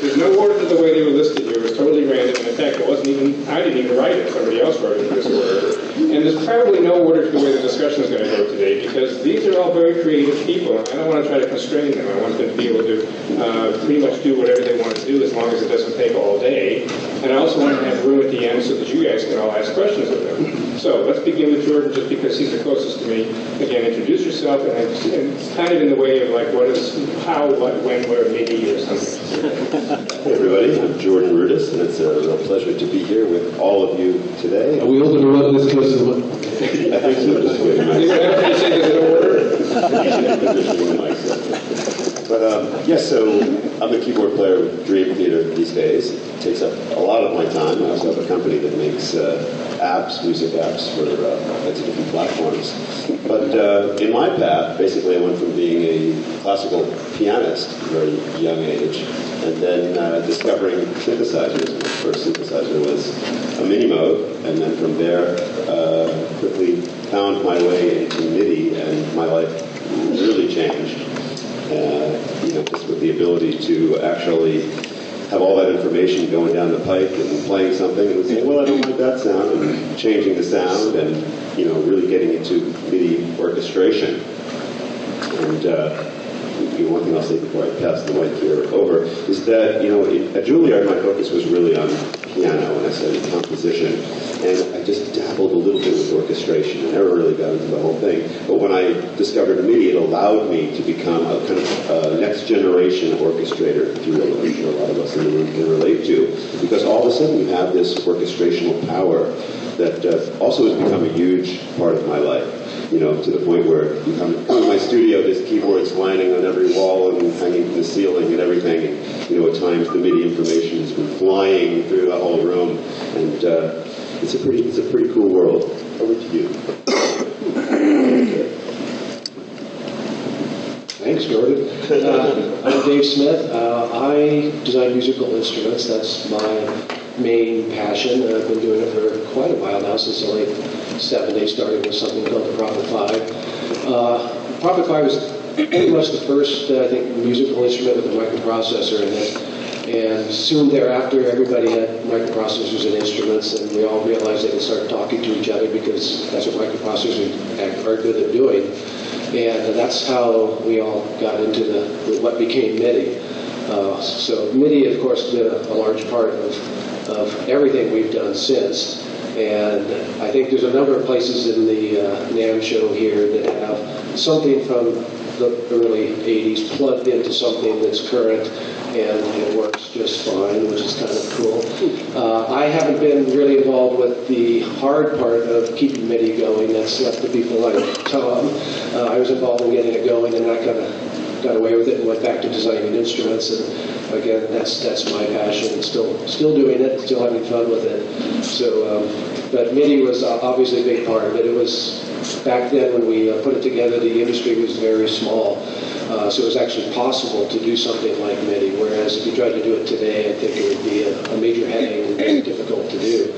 There's no order to the way they were listed here. It was totally random. And in fact, it wasn't even, I didn't even write it. Somebody else wrote it in this order. And there's probably no order to the way the discussion is going to go today, because these are all very creative people, and I don't want to try to constrain them. I want them to be able to pretty much do whatever they want to do, as long as it doesn't take all day. And I also want to have room at the end so that you guys can all ask questions of them. So let's begin with Jordan, just because he's the closest to me. Again, introduce yourself, and kind of in the way of like what is, how, what, when, where, MIDI, or something. Hey everybody, I'm Jordan Rudess, and it's a real pleasure to be here with all of you today. Are we all going to run this close to the mic? I think so, just wait a minute. But yes, so I'm a keyboard player with Dream Theater these days. It takes up a lot of my time. I also have a company that makes apps, music apps for lots of different platforms. But in my path, basically I went from being a classical pianist at a very young age, and then discovering synthesizers. My first synthesizer was a mini mode, and then from there quickly found my way into MIDI, and my life really changed. Just with the ability to actually have all that information going down the pipe and playing something and saying, well, I don't like that sound, and changing the sound, and really getting into MIDI orchestration. And one thing I'll say before I pass the mic here over is that at Juilliard my focus was really on piano, and I studied composition, and I just dabbled a little bit with orchestration. I never really got into the whole thing. But when I discovered MIDI, it allowed me to become a kind of next generation orchestrator, if you will, that I'm sure a lot of us in the room can relate to, because all of a sudden you have this orchestrational power that also has become a huge part of my life. To the point where you come to my studio, there's keyboards lining on every wall and hanging from the ceiling and everything. And, at times the MIDI information has been flying through the whole room, and it's a pretty cool world. Over to you. Thanks, Jordan. I'm Dave Smith. I design musical instruments. That's my main passion. I've been doing it for quite a while now, since the late 70s, starting with something called the Prophet 5. Prophet 5 was pretty much the first, I think, musical instrument with a microprocessor in it. And soon thereafter, everybody had microprocessors and instruments, and we all realized they could start talking to each other, because that's what microprocessors are good at doing. And that's how we all got into what became MIDI. So MIDI, of course, has been a large part of everything we've done since. And I think there's a number of places in the NAMM show here that have something from the early 80s plugged into something that's current, and it works just fine, which is kind of cool. I haven't been really involved with the hard part of keeping MIDI going. That's left to people like Tom. I was involved in getting it going, and I kind of got away with it and went back to designing instruments. And again, that's my passion, and still doing it, still having fun with it. So, but MIDI was obviously a big part of it. It was back then when we put it together, the industry was very small. So it was actually possible to do something like MIDI, whereas if you tried to do it today, I think it would be a major headache and very difficult to do.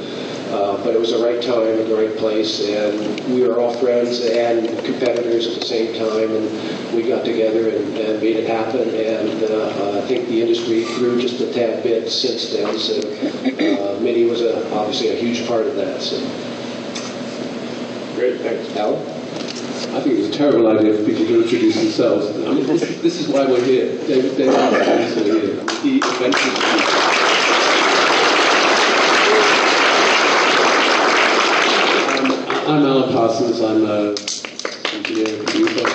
But it was the right time and the right place, and we were all friends and competitors at the same time, and we got together and made it happen, and I think the industry grew just a tad bit since then, so MIDI was obviously a huge part of that. So. Great, thanks. Alan? I think it was a terrible idea for people to introduce themselves. I mean, this is why we're here. David is here. He invented I'm Alan Parsons. I'm an engineer and producer.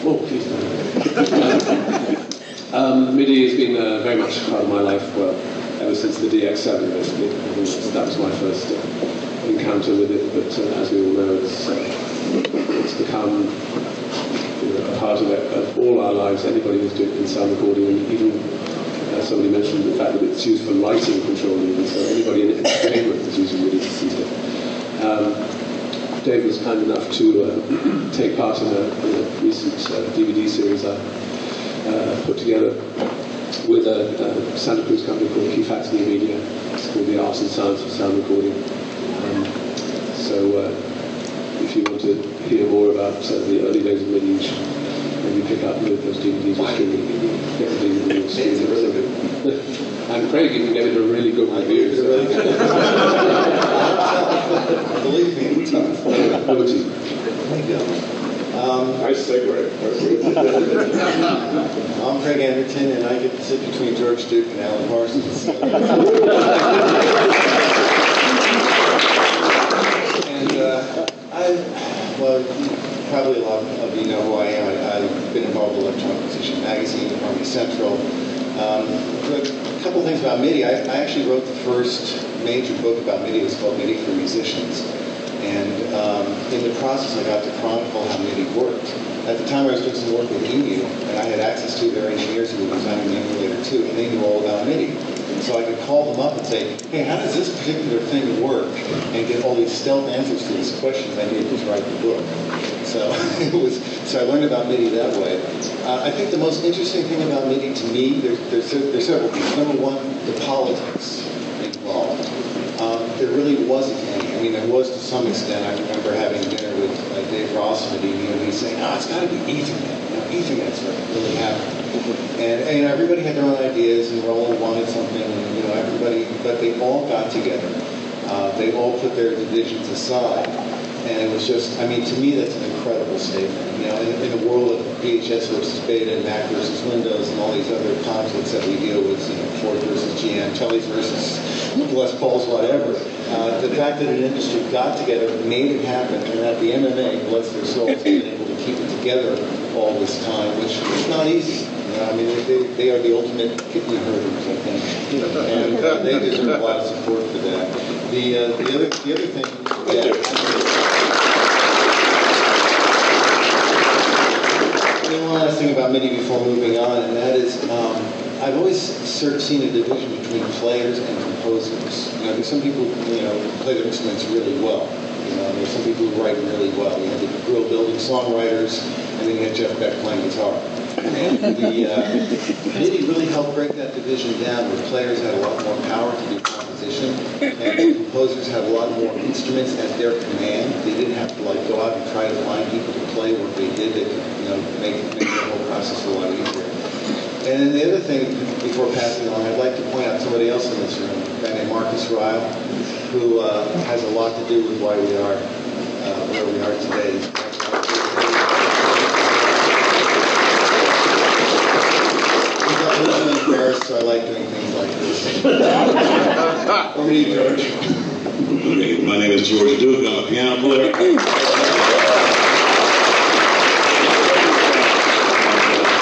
Oh, please don't. MIDI has been very much a part of my life, ever since the DX7, basically. That was my first encounter with it, but as we all know, it's become a part of all our lives. Anybody who's doing sound recording, and even somebody mentioned the fact that it's used for lighting control, even so anybody in entertainment is using MIDI these days. Dave was kind enough to take part in a recent DVD series I put together with a Santa Cruz company called Keyfax New Media. It's called The Arts and Science of Sound Recording. So if you want to hear more about the early days of MIDI, maybe pick pick up with those DVDs or streaming. Get the DVD or streaming. It's really good. And Craig even gave it a really good review. So. Believe me, it's tough. Liberty. There you go. Nice segue. I'm Craig Anderton, and I get to sit between George Duke and Alan Parsons. And probably a lot of you know who I am. I've been involved with Electronic Musician Magazine, Harmony Central. A couple things about MIDI. I actually wrote the first major book about MIDI. It was called MIDI for Musicians. And in the process, I got to chronicle how MIDI worked. At the time, I was doing some work with EMU, and I had access to their engineers who were designing the emulator too, and they knew all about MIDI. So I could call them up and say, hey, how does this particular thing work? And get all these stealth answers to these questions I needed to write the book. So so I learned about MIDI that way. I think the most interesting thing about MIDI to me, there's several things. Number one, the politics involved. There really wasn't any. I mean, there was to some extent. I remember having dinner with Dave Ross from MIDI, and he's saying, it's got to be Ethernet. Ethernet's what really happened. And everybody had their own ideas, and Roland wanted something, and everybody, but they all got together. They all put their divisions aside, and it was just, I mean, to me, that's an incredible statement. In the world of VHS versus Beta, and Mac versus Windows, and all these other conflicts that we deal with, Ford versus GM, Tellys versus Les Pauls, whatever. The fact that an industry got together, made it happen, and that the MMA, bless their souls, have been able to keep it together all this time, which is not easy. I mean, they are the ultimate kidney herders, I think, and they deserve a lot of support for that. The other thing, one last thing about MIDI before moving on, and that is, I've always seen a division between players and composers. There's some people play their instruments really well. There's some people who write really well. You have the real building songwriters, and then you have Jeff Beck playing guitar. And MIDI really helped break that division down, where players had a lot more power to do composition, and composers had a lot more instruments at their command. They didn't have to go out and try to find people to play what they did. They could make the whole process a lot easier. And then the other thing, before passing on, I'd like to point out somebody else in this room, a guy named Marcus Ryle, who has a lot to do with why we are where we are today. He's a little embarrassed, so I like doing things like this. Over to you, George. Okay, my name is George Duke. I'm a piano player.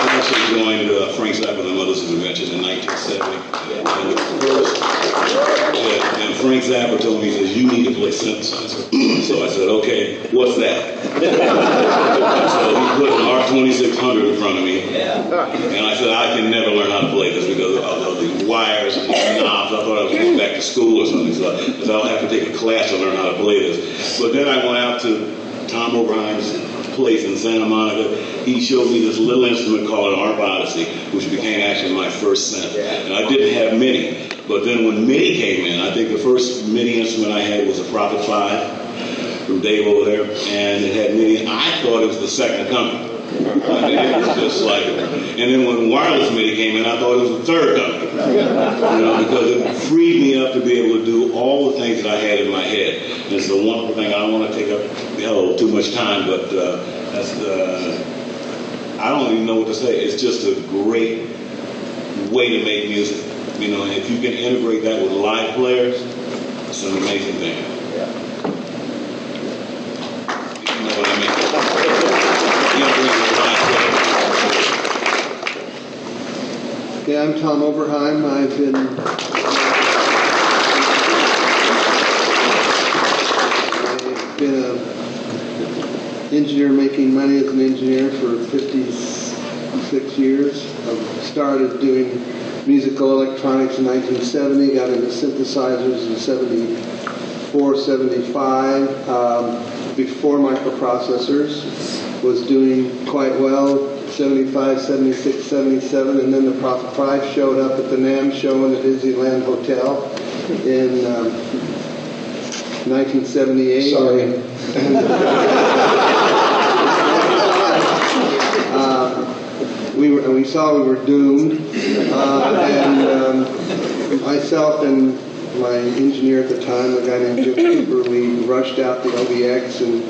I actually joined Frank Zappa and the Mothers of Adventures in 1970. And Frank Zappa told me, he says, you need to play synthesizer. So I said, okay, what's that? So he put an R2600 in front of me. And I said, I can never learn how to play this because of the wires and the knobs. I thought I was going back to school or something. So I said, I'll have to take a class to learn how to play this. But then I went out to Tom Oberheim's place in Santa Monica. He showed me this little instrument called an Arp Odyssey, which became actually my first synth. And I didn't have MIDI. But then when MIDI came in, I think the first MIDI instrument I had was a Prophet 5 from Dave over there. And it had MIDI. I thought it was the second coming. I mean, it was just like it. And then when wireless MIDI came in, I thought it was the third coming. Because it freed me up to be able to do all the things that I had in my head. And it's the wonderful thing. I don't want to take up too much time, but I don't even know what to say. It's just a great way to make music. If you can integrate that with live players, it's an amazing thing. You know what I mean? Yeah, I'm Tom Oberheim. I've been an engineer making money as an engineer for 56 years. I started doing musical electronics in 1970, got into synthesizers in 74, 75. Before microprocessors, was doing quite well, 75, 76, 77, and then the Prophet 5 showed up at the NAMM show in the Disneyland Hotel in 1978. Sorry. and we saw we were doomed. Myself and my engineer at the time, a guy named Jim Cooper, we rushed out the OBX, and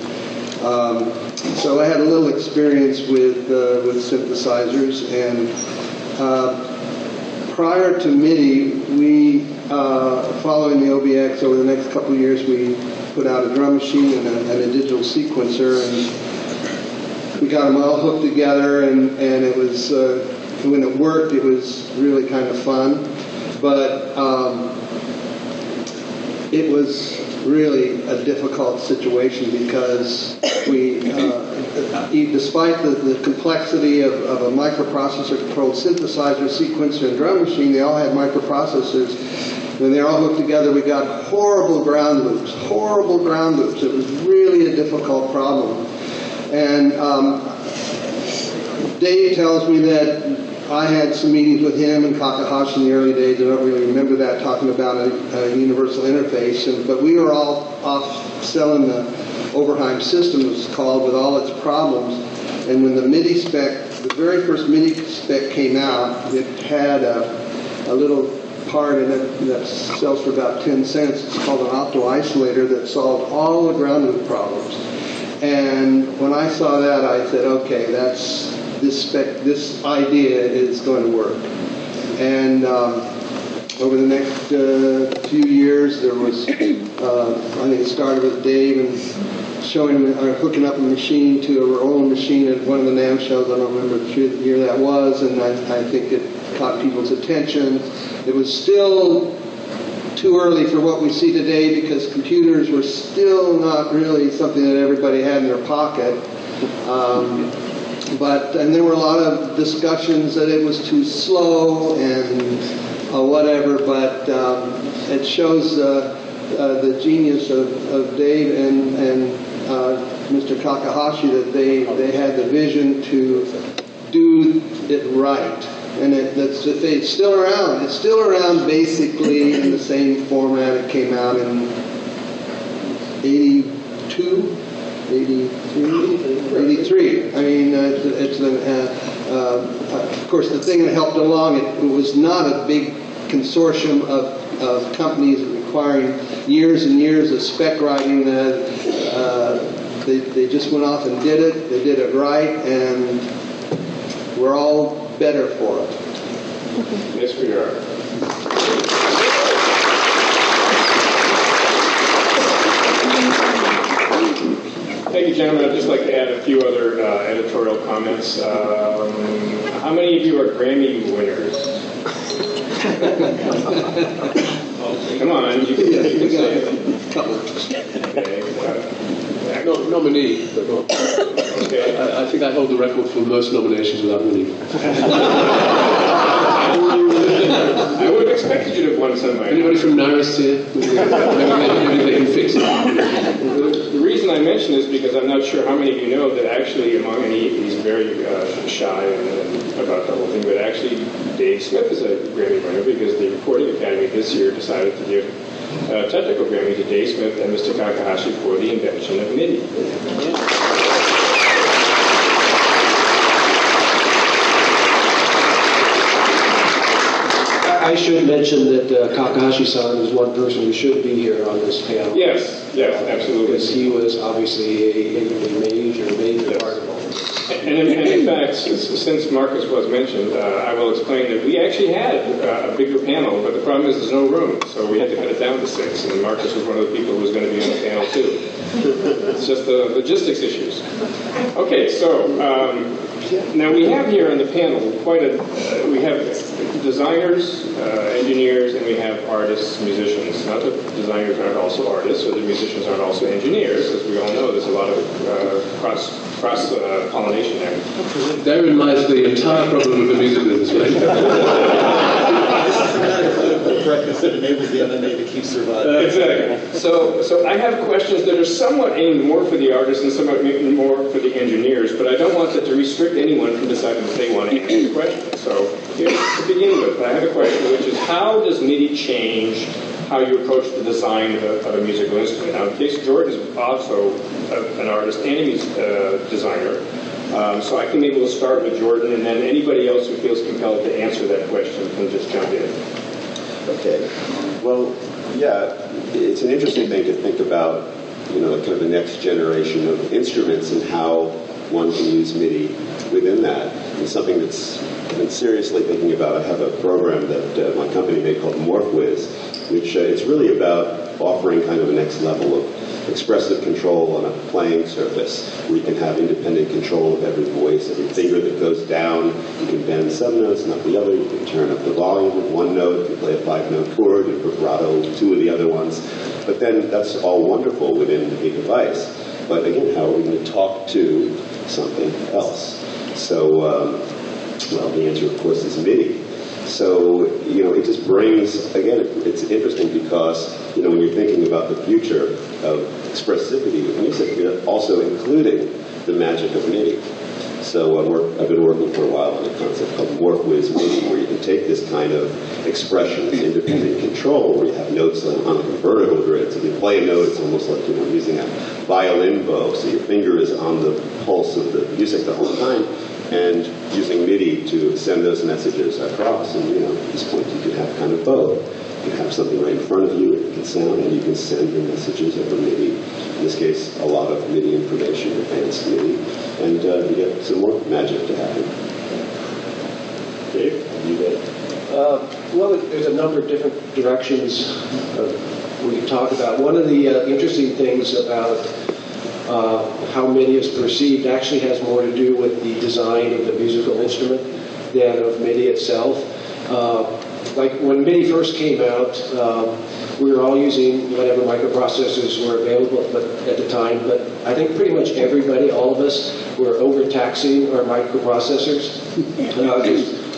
so I had a little experience with synthesizers. And prior to MIDI, we following the OBX over the next couple of years, we put out a drum machine and a digital sequencer, and we got them all hooked together, and it was when it worked, it was really kind of fun. But it was really a difficult situation because we, despite the complexity of a microprocessor-controlled synthesizer, sequencer, and drum machine, they all had microprocessors. When they're all hooked together, we got horrible ground loops. It was really a difficult problem. And Dave tells me that I had some meetings with him and Takahashi in the early days. I don't really remember that, talking about a universal interface. But we were all off selling the Oberheim system, it was called, with all its problems. And when the MIDI spec, the very first MIDI spec came out, it had a little part in it that sells for about 10 cents. It's called an opto isolator that solved all the ground loop problems. And when I saw that, I said, okay, this idea is going to work. And over the next few years, there was, I think it started with Dave and hooking up a machine to our own machine at one of the NAMM shows. I don't remember the year that was, and I think it caught people's attention. It was still too early for what we see today because computers were still not really something that everybody had in their pocket. And there were a lot of discussions that it was too slow and whatever, but it shows the genius of Dave and Mr. Takahashi, that they had the vision to do it right. And it's still around. It's still around basically in the same format it came out in 82, 83. I mean, of course, the thing that helped along, it was not a big consortium of companies requiring years and years of spec writing. They just went off and did it. They did it right, and we're all better for it. Yes, we are. Thank you, gentlemen. I'd just like to add a few other editorial comments. How many of you are Grammy winners? Come on, you can say it. A couple. Okay. No, nominee, but no. Okay. I think I hold the record for most nominations without winning. I would have expected you to have won somebody. Anybody from Naris here? Maybe they can fix it. The reason I mention this is because I'm not sure how many of you know that actually among he's very shy about the whole thing, but actually Dave Smith is a Grammy winner because the Recording Academy this year decided to give a technical Grammy to Dave Smith and Mr. Takahashi for the invention of MIDI. I should mention that Takahashi-san is one person who should be here on this panel. Yes, absolutely. Because he was obviously a major part of all this. And in fact, since Marcus was mentioned, I will explain that we actually had a bigger panel, but the problem is there's no room, so we had to cut it down to 6, and Marcus was one of the people who was going to be on the panel too. It's just the logistics issues. Okay, so now we have here on the panel we have designers, engineers, and we have artists, musicians. Not that designers aren't also artists, or the musicians aren't also engineers. As we all know, there's a lot of cross-pollination there. Therein lies the entire problem of the music business, right? Practice that enables the MMA to keep surviving. Exactly. So I have questions that are somewhat aimed more for the artists and somewhat more for the engineers, but I don't want that to restrict anyone from deciding that they want to answer the question. So here, to begin with, I have a question, which is how does MIDI change how you approach the design of a musical instrument? Now, in case Jordan is also an artist and a designer, So I can maybe we'll start with Jordan, and then anybody else who feels compelled to answer that question can just jump in. Okay. Well, yeah, it's an interesting thing to think about, kind of the next generation of instruments and how one can use MIDI within that. It's something that's I've been seriously thinking about. I have a program that my company made called MorphWiz, which it's really about offering kind of a next level of expressive control on a playing surface, where you can have independent control of every voice, every finger that goes down. You can bend some notes, not the other. You can turn up the volume with one note. You can play a 5-note chord and vibrato 2 of the other ones. But then that's all wonderful within a device. But again, how are we going to talk to something else? So, well, the answer, of course, is MIDI. So, it just brings, again, it's interesting because, when you're thinking about the future of expressivity with music, you're also including the magic of MIDI. So I've been working for a while on a concept called MorphWiz MIDI, where you can take this kind of expression, this independent control, where you have notes on a vertical grid. So if you play a note, it's almost like using a violin bow. So your finger is on the pulse of the music the whole time, and using MIDI to send those messages across. And at this point, you can have kind of both. You can have something right in front of you, it can sound, and you can send your messages over MIDI. In this case, a lot of MIDI information, advanced MIDI, and you get some more magic to happen. Dave, you got it? Well, there's a number of different directions we can talk about. One of the interesting things about how MIDI is perceived actually has more to do with the design of the musical instrument than of MIDI itself. Like when MIDI first came out, we were all using whatever microprocessors were available at the time, but I think pretty much everybody, all of us, were overtaxing our microprocessors.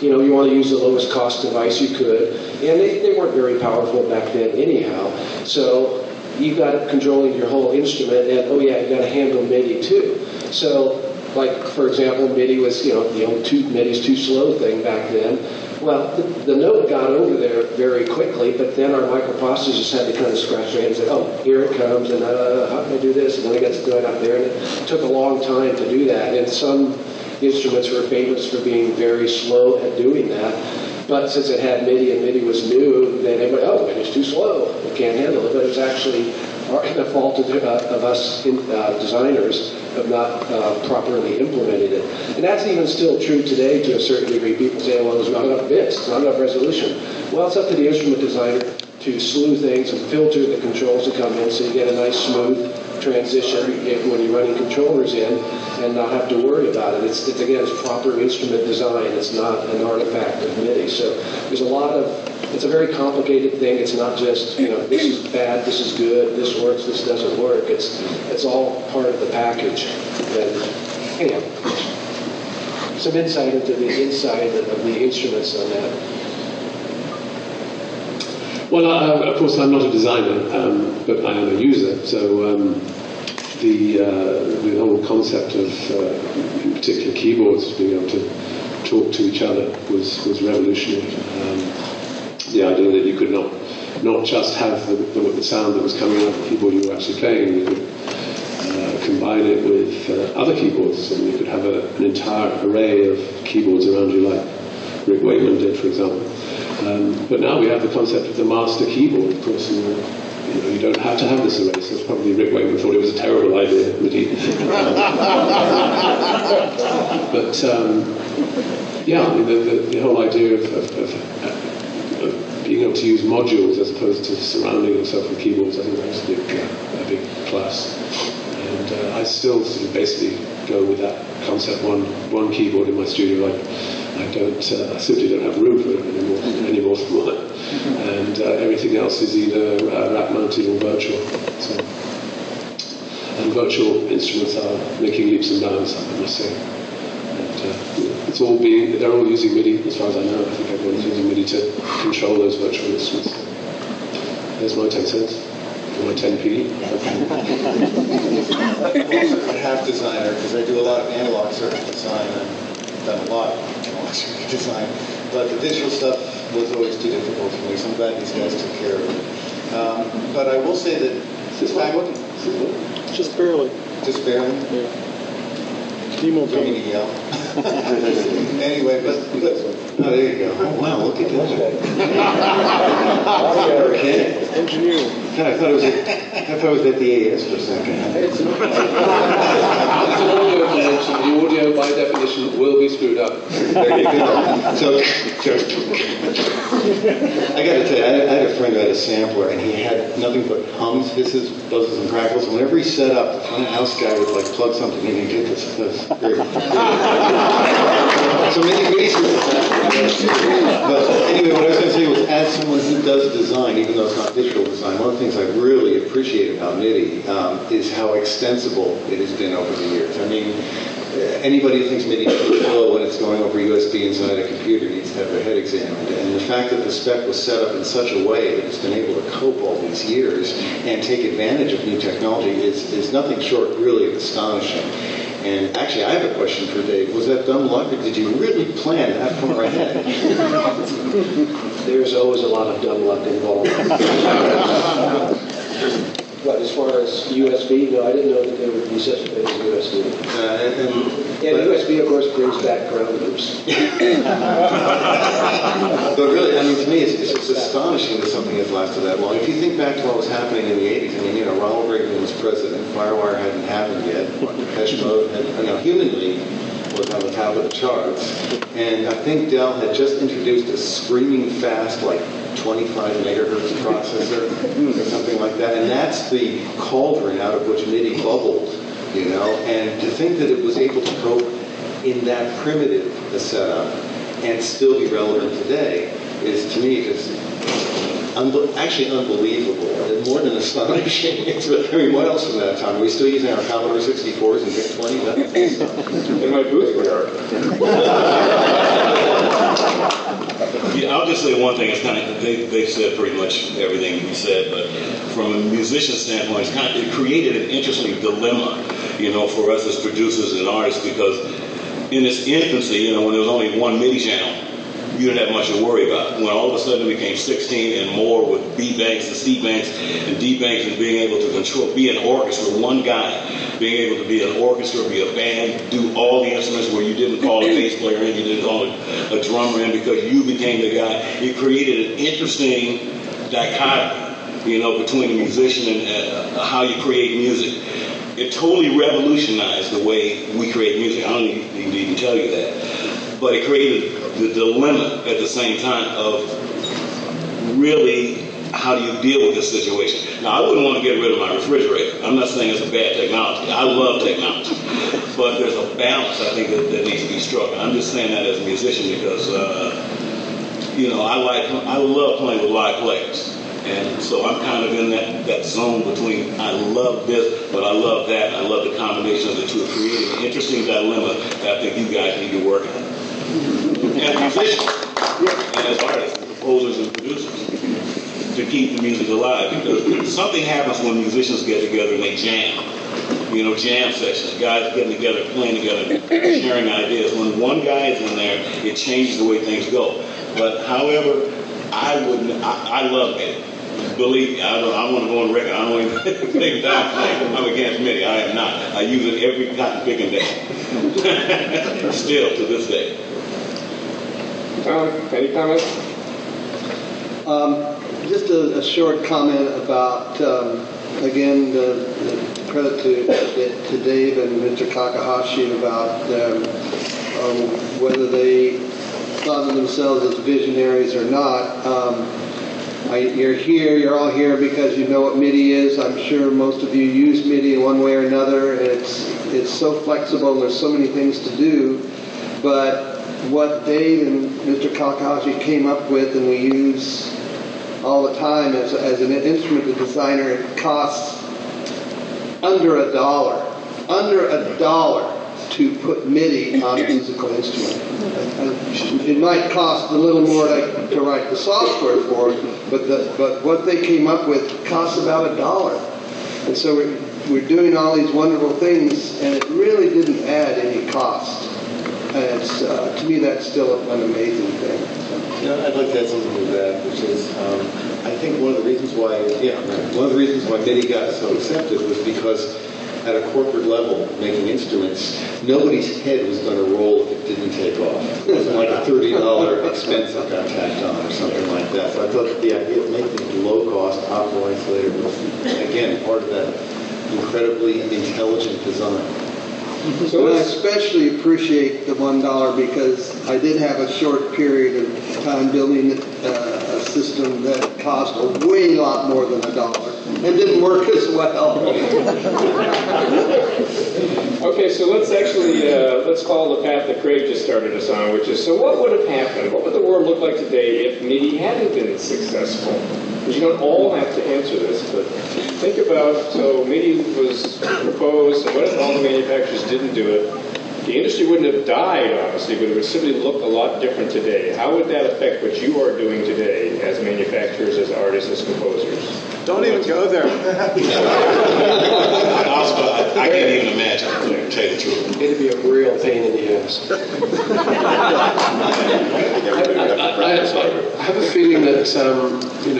You want to use the lowest cost device you could, and they weren't very powerful back then anyhow. So you got controlling your whole instrument, and oh yeah, you got to handle MIDI too. So, like for example, MIDI was the old MIDI's too slow thing back then. Well, the note got over there very quickly, but then our microprocessors had to kind of scratch their heads and say, oh, here it comes, and how can I do this? And then I got to do it out there, and it took a long time to do that. And some instruments were famous for being very slow at doing that. But since it had MIDI and MIDI was new, then everybody, oh, MIDI's too slow, we can't handle it. But it was actually the fault of us designers of not properly implementing it. And that's even still true today to a certain degree. People say, well, there's not enough bits, there's not enough resolution. Well, it's up to the instrument designer to slew things and filter the controls that come in so you get a nice smooth transition when you're running controllers in and not have to worry about it. It's proper instrument design. It's not an artifact of MIDI. So there's it's a very complicated thing. It's not just, this is bad, this is good, this works, this doesn't work. It's all part of the package. And anyhow, some insight into the inside of the instruments on that. Well, of course, I'm not a designer, but I am a user. So the whole concept of, in particular, keyboards being able to talk to each other was revolutionary. The idea that you could not just have the sound that was coming out of the keyboard you were actually playing, you could combine it with other keyboards, and you could have an entire array of keyboards around you, like Rick Wakeman did, for example. But now we have the concept of the master keyboard. Of course, you don't have to have this array, so probably Rick Wakeman thought it was a terrible idea. But yeah, the whole idea of being able to use modules as opposed to surrounding yourself with keyboards, I think that's a big plus. And I still sort of basically go with that concept, one keyboard in my studio. I simply don't have room for it anymore than one. And everything else is either rack mounted or virtual. So, and virtual instruments are making leaps and bounds, I must say. And they're all using MIDI, as far as I know. I think everyone's using MIDI to control those virtual instruments. There's my 10 cents. My 10p. I'm also a half designer because I do a lot of analog circuit design. I've done a lot of analog circuit design, but the digital stuff was always too difficult for me, so I'm glad these guys took care of it. But I will say that Just barely. Just barely? Yeah. yell. Anyway, but oh, there you go. Oh, wow, look at that. Okay. Engineering. God, I thought it was at the AS for a second. It's an audio convention. The audio, by definition, will be screwed up. There you go. So I got to tell you, I had a friend who had a sampler, and he had nothing but hums, hisses, buzzes, and crackles. And whenever he set up, the front of house guy would like plug something in and get this. So maybe but anyway, what I was going to say was, as someone who does design, even though it's not digital design, one of the things I really appreciate about MIDI is how extensible it has been over the years. I mean, anybody who thinks MIDI is slow when it's going over USB inside a computer needs to have their head examined. And the fact that the spec was set up in such a way that it's been able to cope all these years and take advantage of new technology is nothing short, really, of astonishing. And actually, I have a question for Dave. Was that dumb luck, or did you really plan that far ahead? There's always a lot of dumb luck involved. But as far as USB, no, I didn't know that there would be such a thing as USB. And USB, of course, brings back ground loops. But really, I mean, to me, it's just astonishing that something has lasted that long. If you think back to what was happening in the 80s, I mean, Ronald Reagan was president, Firewire hadn't happened yet, Depeche Mode had, humanly was on the top of the charts. And I think Dell had just introduced a screaming fast, like 25 megahertz processor or something like that. And that's the cauldron out of which MIDI bubbled, and to think that it was able to cope in that primitive a setup and still be relevant today is, to me, just actually unbelievable. And more than astonishing. I mean, what else from that time? Are we still using our Commodore 64s and VIC-20s? In my booth, we are. Yeah, I'll just say one thing. It's kind of they've said pretty much everything we said, but from a musician standpoint, it created an interesting dilemma, for us as producers and artists, because in its infancy, when there was only one MIDI channel, you didn't have much to worry about. When all of a sudden it became 16 and more with B banks and C banks and D banks, and being able to be an orchestra, one guy, being able to be an orchestra, be a band, do all the instruments where you didn't call a bass player in, you didn't call a drummer in because you became the guy. It created an interesting dichotomy, between the musician and how you create music. It totally revolutionized the way we create music. I don't need to even tell you that. But it created the dilemma at the same time of really how do you deal with this situation. Now, I wouldn't want to get rid of my refrigerator. I'm not saying it's a bad technology. I love technology. But there's a balance, I think, that needs to be struck. And I'm just saying that as a musician because, I love playing with live players. And so I'm kind of in that zone between I love this, but I love that. I love the combination of the two, creating an interesting dilemma that I think you guys need to work on. As musicians, and as artists, composers, and producers, to keep the music alive. Because something happens when musicians get together and they jam. Jam sessions, guys getting together, playing together, sharing ideas. When one guy is in there, it changes the way things go. But however, I love MIDI. Believe me, I want to go on record. I don't even think I'm against MIDI. I am not. I use it every cotton picking day. Still to this day. Tom, any comments? Just a short comment about, again, the credit to Dave and Mr. Takahashi about whether they thought of themselves as visionaries or not. You're all here because you know what MIDI is. I'm sure most of you use MIDI in one way or another. It's so flexible and there's so many things to do. But what Dave and Mr. Takahashi came up with and we use all the time as an instrument designer, it costs under $1 to put MIDI on a musical instrument. It might cost a little more to write the software for it, but what they came up with costs about $1. And so we're doing all these wonderful things, and it really didn't add any cost. And to me, that's still an amazing thing. I'd like to add something to that, which is, I think one of the reasons why MIDI got so accepted was because at a corporate level making instruments, nobody's head was going to roll if it didn't take off. It wasn't like a $30 expense that got tacked on or something like that. So I thought the idea of making it low-cost, optical isolator was, again, part of that incredibly intelligent design. So I especially appreciate the $1 because I did have a short period of time building a system that cost a way lot more than $1 and didn't work as well. Okay, so let's actually, let's follow the path that Craig just started us on, which is, so what would have happened? What would the world look like today if MIDI hadn't been successful? You don't all have to answer this, but think about, so MIDI was proposed, and what if all the manufacturers didn't do it? The industry wouldn't have died, obviously, but it would simply look a lot different today. How would that affect what you are doing today as manufacturers, as artists, as composers? Don't even go there. I can't even imagine, to tell you the truth. It'd be a real pain in the ass. I have a feeling that,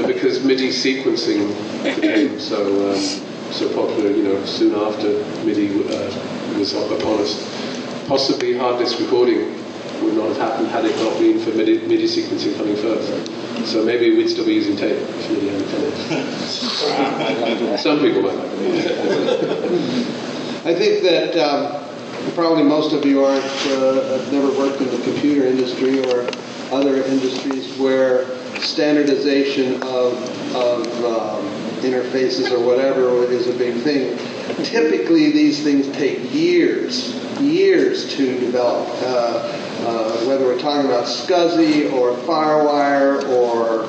because MIDI sequencing became so popular, soon after MIDI was upon us, possibly hard disk recording would not have happened had it not been for MIDI sequencing coming first. So maybe we'd still be using tape if MIDI hadn't come in. Some people might. I think that probably most of you have never worked in the computer industry or other industries where standardization of interfaces or whatever is a big thing. Typically, these things take years to develop. Whether we're talking about SCSI or FireWire or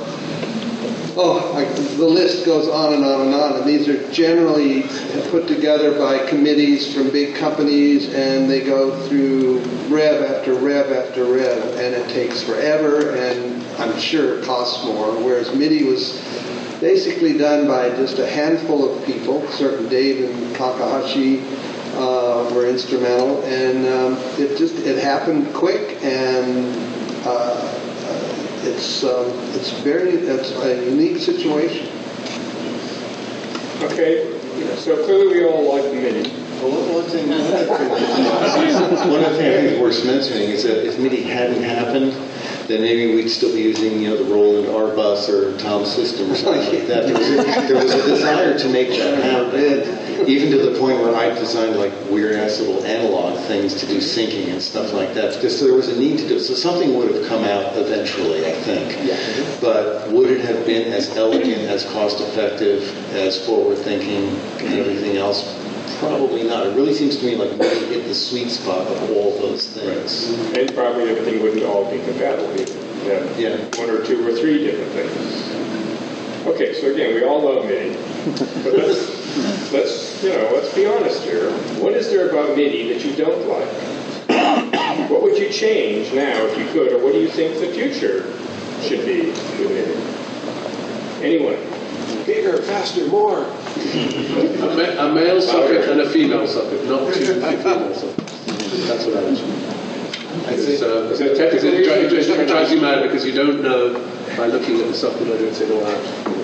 the list goes on and on and on. And these are generally put together by committees from big companies, and they go through rev after rev after rev, and it takes forever, and I'm sure it costs more. Whereas MIDI was basically done by just a handful of people. Certain Dave and Takahashi were instrumental, and it happened quick, and it's a unique situation. Okay, so clearly we all like the MIDI. Well, one of the things I think worth mentioning is that if MIDI hadn't happened, then maybe we'd still be using, the Roland R bus or Tom's system or something like that. There was a desire to make that happen, even to the point where I designed like weird-ass little analog things to do syncing and stuff like that, because there was a need to do it. So something would have come out eventually, I think. Yeah. But would it have been as elegant, as cost-effective, as forward-thinking, and everything else? Probably not. It really seems to me like we hit the sweet spot of all those things. Right. And probably everything wouldn't all be compatible either. Yeah. One or two or three different things. Okay, so again, we all love MIDI. But let's be honest here. What is there about MIDI that you don't like? What would you change now if you could, or what do you think the future should be with MIDI? Anyone? Bigger, faster, more. A male socket and a female socket, not two female sockets. That's what I was. So technically, it drives you mad because you don't know by looking at the socket whether it's in or out.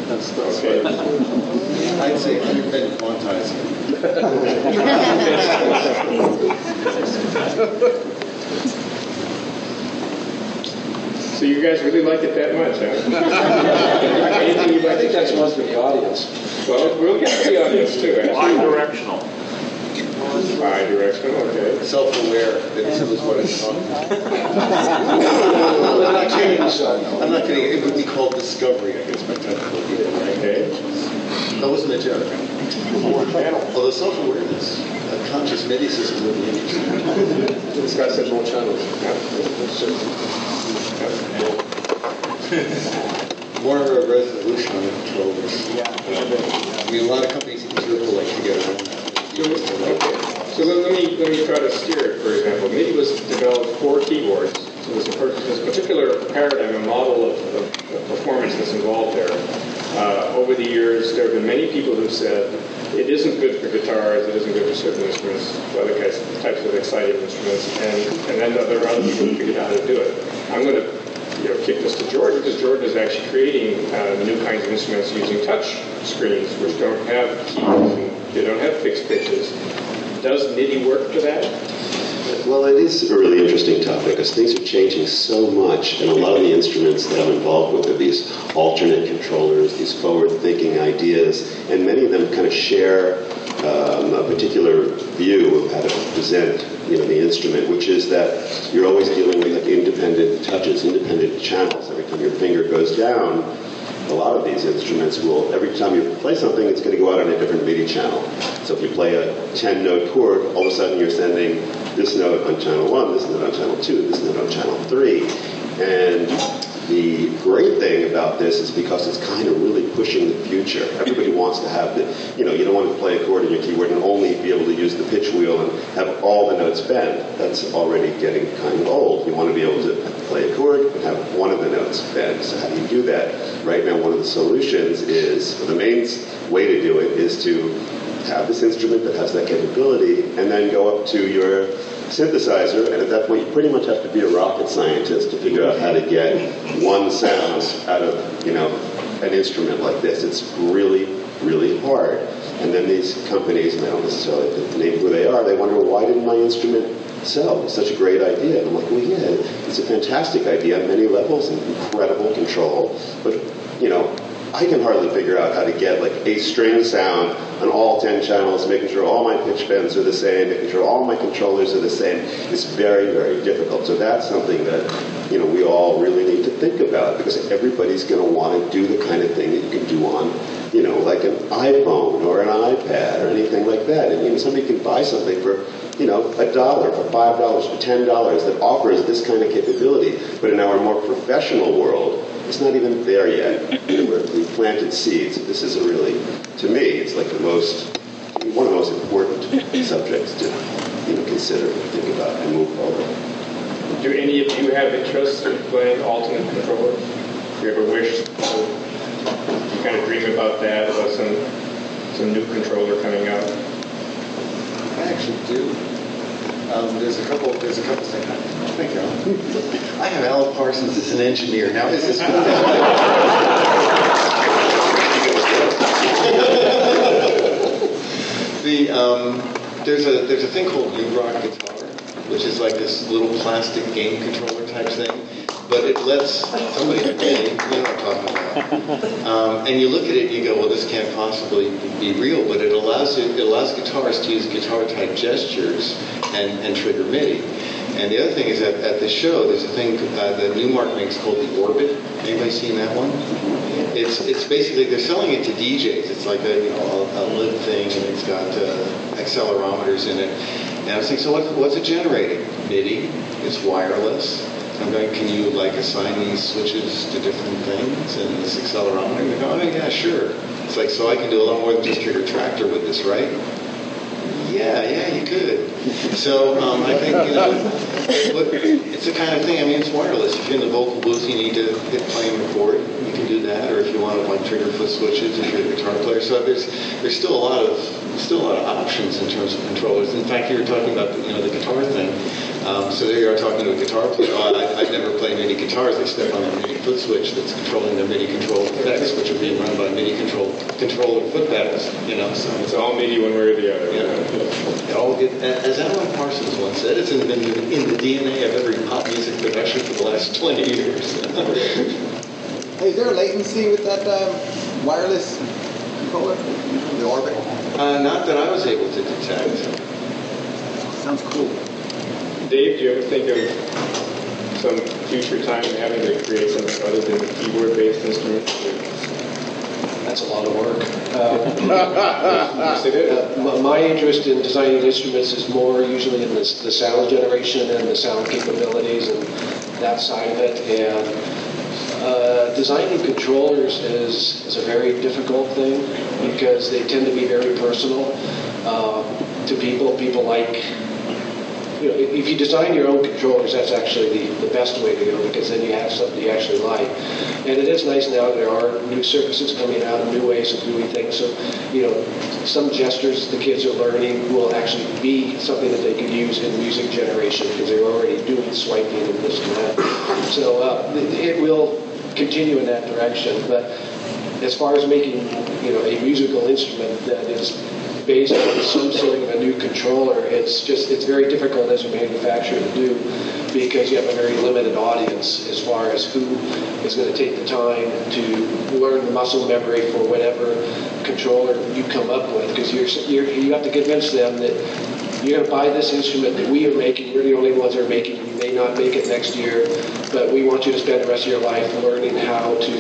That's okay. I'd say 100% quantizing. So you guys really like it that much, huh? Anything you'd like I think that's one for the audience. Well, we'll get to the audience too. Bi-directional. Bi-directional, okay. Self-aware that this is what it's talking about. I'm not kidding. It would be called discovery, I guess, by technical people, right? Okay. That wasn't a joke. Although self-awareness, a conscious MIDI system would be interesting. This guy said more channels. More resolution on the controllers. Yeah. I mean, a lot of companies use like to get around that. So let me try to steer it, for example. MIDI was developed for keyboards. So there's a particular paradigm, a model of performance that's involved there. Over the years, there have been many people who've said it isn't good for guitars, it isn't good for certain instruments, other types of exciting instruments, and then there are other people who figured out how to do it. I'm going to kick this to George, because George is actually creating new kinds of instruments using touch screens, which don't have keys and they don't have fixed pitches. Does MIDI work for that? Well, it is a really interesting topic because things are changing so much, and a lot of the instruments that I'm involved with are these alternate controllers, these forward-thinking ideas, and many of them kind of share a particular view of how to present, the instrument, which is that you're always dealing with like independent touches, independent channels. Every time your finger goes down, a lot of these instruments will, every time you play something, it's going to go out on a different MIDI channel. So if you play a 10-note chord, all of a sudden you're sending this note on channel 1, this note on channel 2, this note on channel 3. And the great thing about this is because it's kind of really pushing the future. Everybody wants to have the, you don't want to play a chord in your keyboard and only be able to use the pitch wheel and have all the notes bend. That's already getting kind of old. You want to be able to play a chord and have one of the notes bend. So how do you do that? Right now, one of the solutions is, the main way to do it is to have this instrument that has that capability and then go up to your synthesizer, and at that point you pretty much have to be a rocket scientist to figure out how to get one sound out of, an instrument like this. It's really, really hard. And then these companies, and I don't necessarily have to name who they are, they wonder, why didn't my instrument sell? It's such a great idea. And I'm like, well, yeah, it's a fantastic idea on many levels, and incredible control. But, I can hardly figure out how to get like a string sound on all 10 channels, making sure all my pitch bends are the same, making sure all my controllers are the same. It's very, very difficult. So that's something that, we all really need to think about, because everybody's going to want to do the kind of thing that you can do on, like an iPhone or an iPad or anything like that. And, somebody can buy something for, $1, for $5, for $10 that offers this kind of capability. But in our more professional world, it's not even there yet. We've planted seeds. This is a really, to me, it's like one of the most important subjects to consider and think about and move forward. Do any of you have interest in playing alternate controllers? Do you ever wish to kind of dream about that, about some new controller coming out? I actually do. There's a couple things. Thank you, Alan. I have Alan Parsons as an engineer. Now, is this there's a thing called U-Rock guitar, which is like this little plastic game controller type thing. But it lets somebody, you know what I'm talking about. And you look at it and you go, well, this can't possibly be real, but it allows guitarists to use guitar-type gestures and trigger MIDI. And the other thing is that at the show, there's a thing the Newmark makes called the Orbit. Anybody seen that one? It's basically, they're selling it to DJs. It's like a lid thing, and it's got accelerometers in it. And I was thinking, so what's it generating? MIDI. It's wireless. I'm going, can you assign these switches to different things and this accelerometer? And they go, oh yeah, sure. It's like, so I can do a lot more than just trigger tractor with this, right? Yeah, you could. So I think, it's the kind of thing, it's wireless. If you're in the vocal booth, you need to hit play and record, you can do that. Or if you want to trigger foot switches if you're a guitar player. So there's still a lot of options in terms of controllers. In fact, you were talking about the guitar thing. So there you are talking to a guitar player. I've never played MIDI guitars. They step on a MIDI foot switch that's controlling their MIDI controlled effects, which are being run by MIDI controller foot pedals. So it's all MIDI one way or the other. It all as Alan Parsons once said, it's in the DNA of every pop music production for the last 20 years. Hey, is there a latency with that wireless controller, the Orbit? Not that I was able to detect. Sounds cool. Dave, do you ever think of some future time having to create something other than keyboard-based instruments? That's a lot of work. My interest in designing instruments is more usually in the sound generation and the sound capabilities and that side of it. And designing controllers is a very difficult thing because they tend to be very personal to people. People like, if you design your own controllers, that's actually the best way to go, because then you have something you actually like. And it is nice now, there are new surfaces coming out and new ways of doing things. So, some gestures the kids are learning will actually be something that they can use in music generation because they're already doing swiping and this and that. So it will continue in that direction. But as far as making, a musical instrument that is based on some sort of a new controller, it's very difficult as a manufacturer to do, because you have a very limited audience as far as who is going to take the time to learn the muscle memory for whatever controller you come up with, because you have to convince them that you're going to buy this instrument that we are making. We're the only ones that are making it. You may not make it next year, but we want you to spend the rest of your life learning how to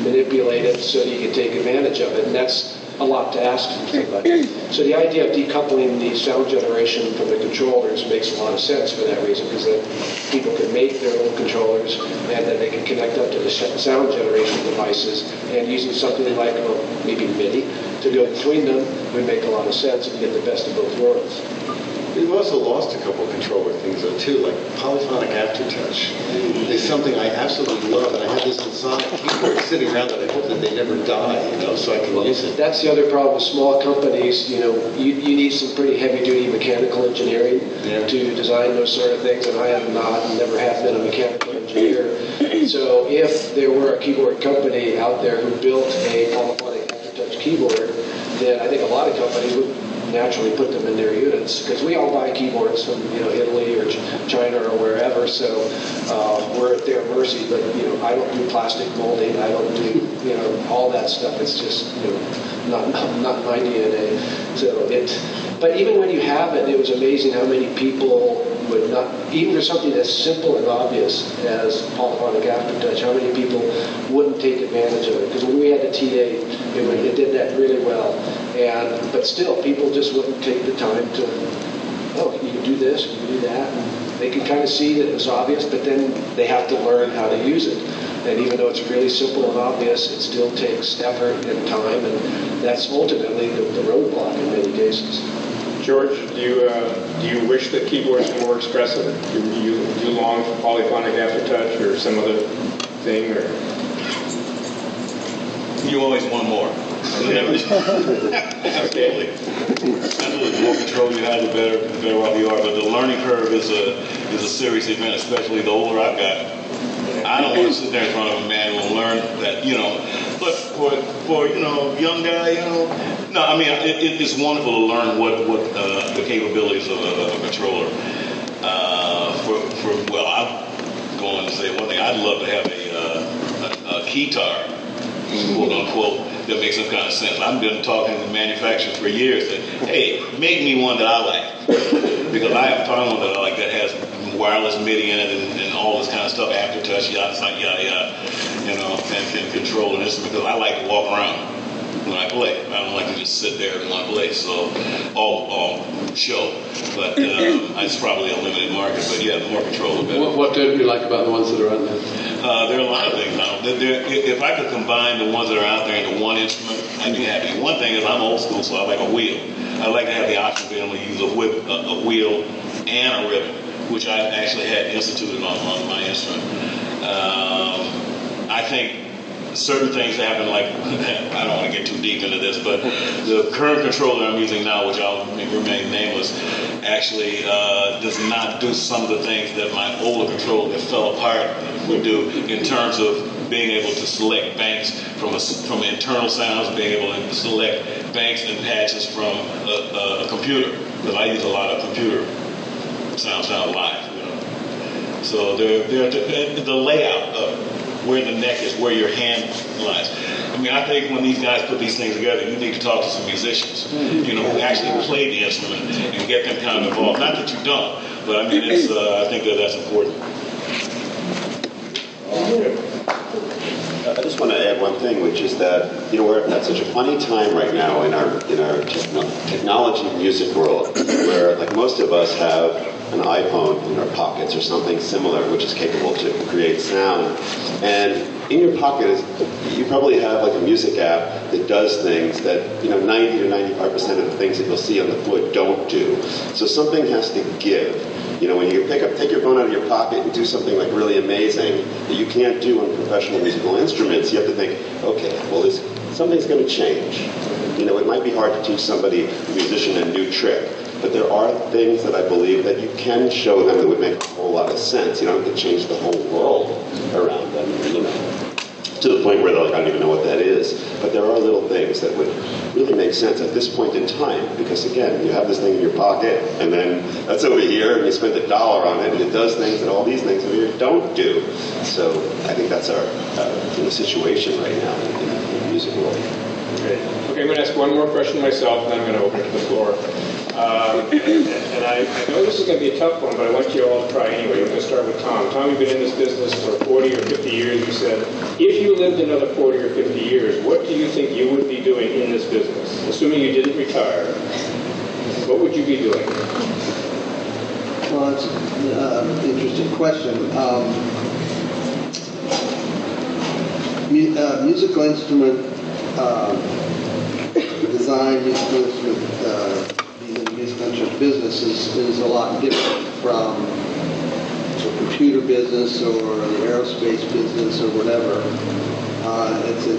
manipulate it so that you can take advantage of it. And that's a lot to ask from somebody. So the idea of decoupling the sound generation from the controllers makes a lot of sense for that reason, because then people can make their own controllers and then they can connect up to the sound generation devices, and using something like maybe MIDI to go between them would make a lot of sense and get the best of both worlds. We've also lost a couple of controller things though too, like polyphonic aftertouch. It's something I absolutely love, and I have this sonic keyboard sitting around that I hope that they never die, so I can use it. That's the other problem with small companies. You need some pretty heavy-duty mechanical engineering to design those sort of things, and I have not and never have been a mechanical engineer. So if there were a keyboard company out there who built a polyphonic aftertouch keyboard, then I think a lot of companies would naturally put them in their units, because we all buy keyboards from Italy or China or wherever, so we're at their mercy. But I don't do plastic molding, I don't do all that stuff. It's just not my DNA. But even when you have it, it was amazing how many people would not, even for something as simple and obvious as polyphonic aftertouch, how many people wouldn't take advantage of it? Because when we had the TA, it did that really well. But still, people just wouldn't take the time to, you can do this, you can do that. And they can kind of see that it was obvious, but then they have to learn how to use it. And even though it's really simple and obvious, it still takes effort and time, and that's ultimately the roadblock in many cases. George, do you wish that keyboards were more expressive? Do you long for polyphonic aftertouch or some other thing? Or You always want more. Absolutely. Absolutely. The more control you have, the better off you are. But the learning curve is a serious event, especially the older I've got. I don't want to sit there in front of a manual and learn that, But for young guy, no. I mean, it's wonderful to learn what the capabilities of a controller. I'm going to say one thing. I'd love to have a keytar, quote unquote, that makes some kind of sense. I've been talking to manufacturers for years that, hey, make me one that I like, because I have found one that I like that has wireless MIDI in it and all this kind of stuff, aftertouch, and can control an instrument, because I like to walk around when I play. I don't like to just sit there and play, so all show. But it's probably a limited market, but yeah, the more control, the better. What do you like about the ones that are out there? There are a lot of things now. If I could combine the ones that are out there into one instrument, I'd be happy. One thing is I'm old school, so I like a wheel. I like to have the option of being able to use a wheel and a ribbon, which I actually had instituted on my instrument. I think certain things happen, like, I don't want to get too deep into this, but the current controller I'm using now, which I'll remain nameless, actually does not do some of the things that my older controller that fell apart would do, in terms of being able to select banks from internal sounds, being able to select banks and patches from a computer, because I use a lot of computer sound live. So the layout of where the neck is, where your hand lies. I mean, I think when these guys put these things together, you need to talk to some musicians, who actually play the instrument and get them kind of involved. Not that you don't, but I mean, I think that's important. I just want to add one thing, which is that we're at such a funny time right now in our technology music world, where like most of us have an iPhone in our pockets or something similar, which is capable to create sound. And in your pocket, you probably have like a music app that does things that 90 to 95% of the things that you'll see on the foot don't do. So something has to give. When you take your phone out of your pocket and do something like really amazing that you can't do on professional musical instruments, you have to think, okay, well, something's going to change. It might be hard to teach somebody, a musician, a new trick, but there are things that I believe that you can show them that would make a whole lot of sense. You don't have to change the whole world around them, to the point point where they're like, I don't even know what that is. But there are little things that would really make sense at this point in time, because again, you have this thing in your pocket, and then that's over here, and you spend $1 on it, and it does things that all these things over here don't do. So I think that's our situation right now in the music world. Okay, I'm going to ask one more question myself, and then I'm going to open it to the floor. And I know this is going to be a tough one, but I want you all to try anyway. I'm going to start with Tom. Tom, you've been in this business for 40 or 50 years. You said, if you lived another 40 or 50 years, what do you think you would be doing in this business? Assuming you didn't retire, what would you be doing? Well, that's an interesting question. Musical instrument design, musical instrument business is a lot different from the computer business or the aerospace business or whatever.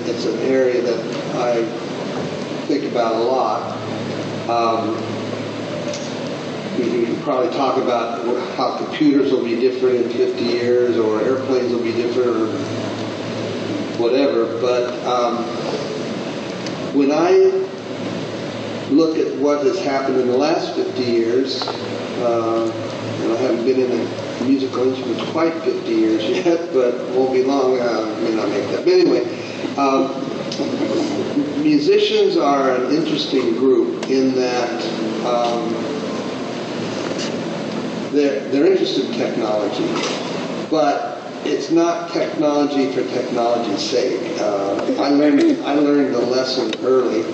It's an area that I think about a lot. We can probably talk about how computers will be different in 50 years, or airplanes will be different, or whatever. But when I look at what has happened in the last 50 years, and I haven't been in a musical instrument quite 50 years yet, but it won't be long, I may not make that. But anyway, musicians are an interesting group in that they're interested in technology, but it's not technology for technology's sake. I learned the lesson early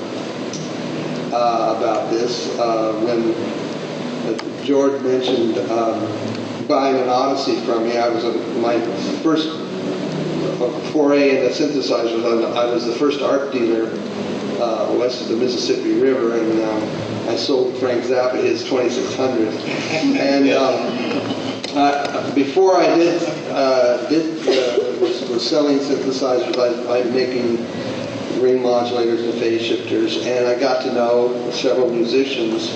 about this when George mentioned buying an Odyssey from me. I was my first foray into synthesizers. I was the first art dealer west of the Mississippi River, and I sold Frank Zappa his 2600. And before I was selling synthesizers, I'm making ring modulators and phase shifters, and I got to know several musicians.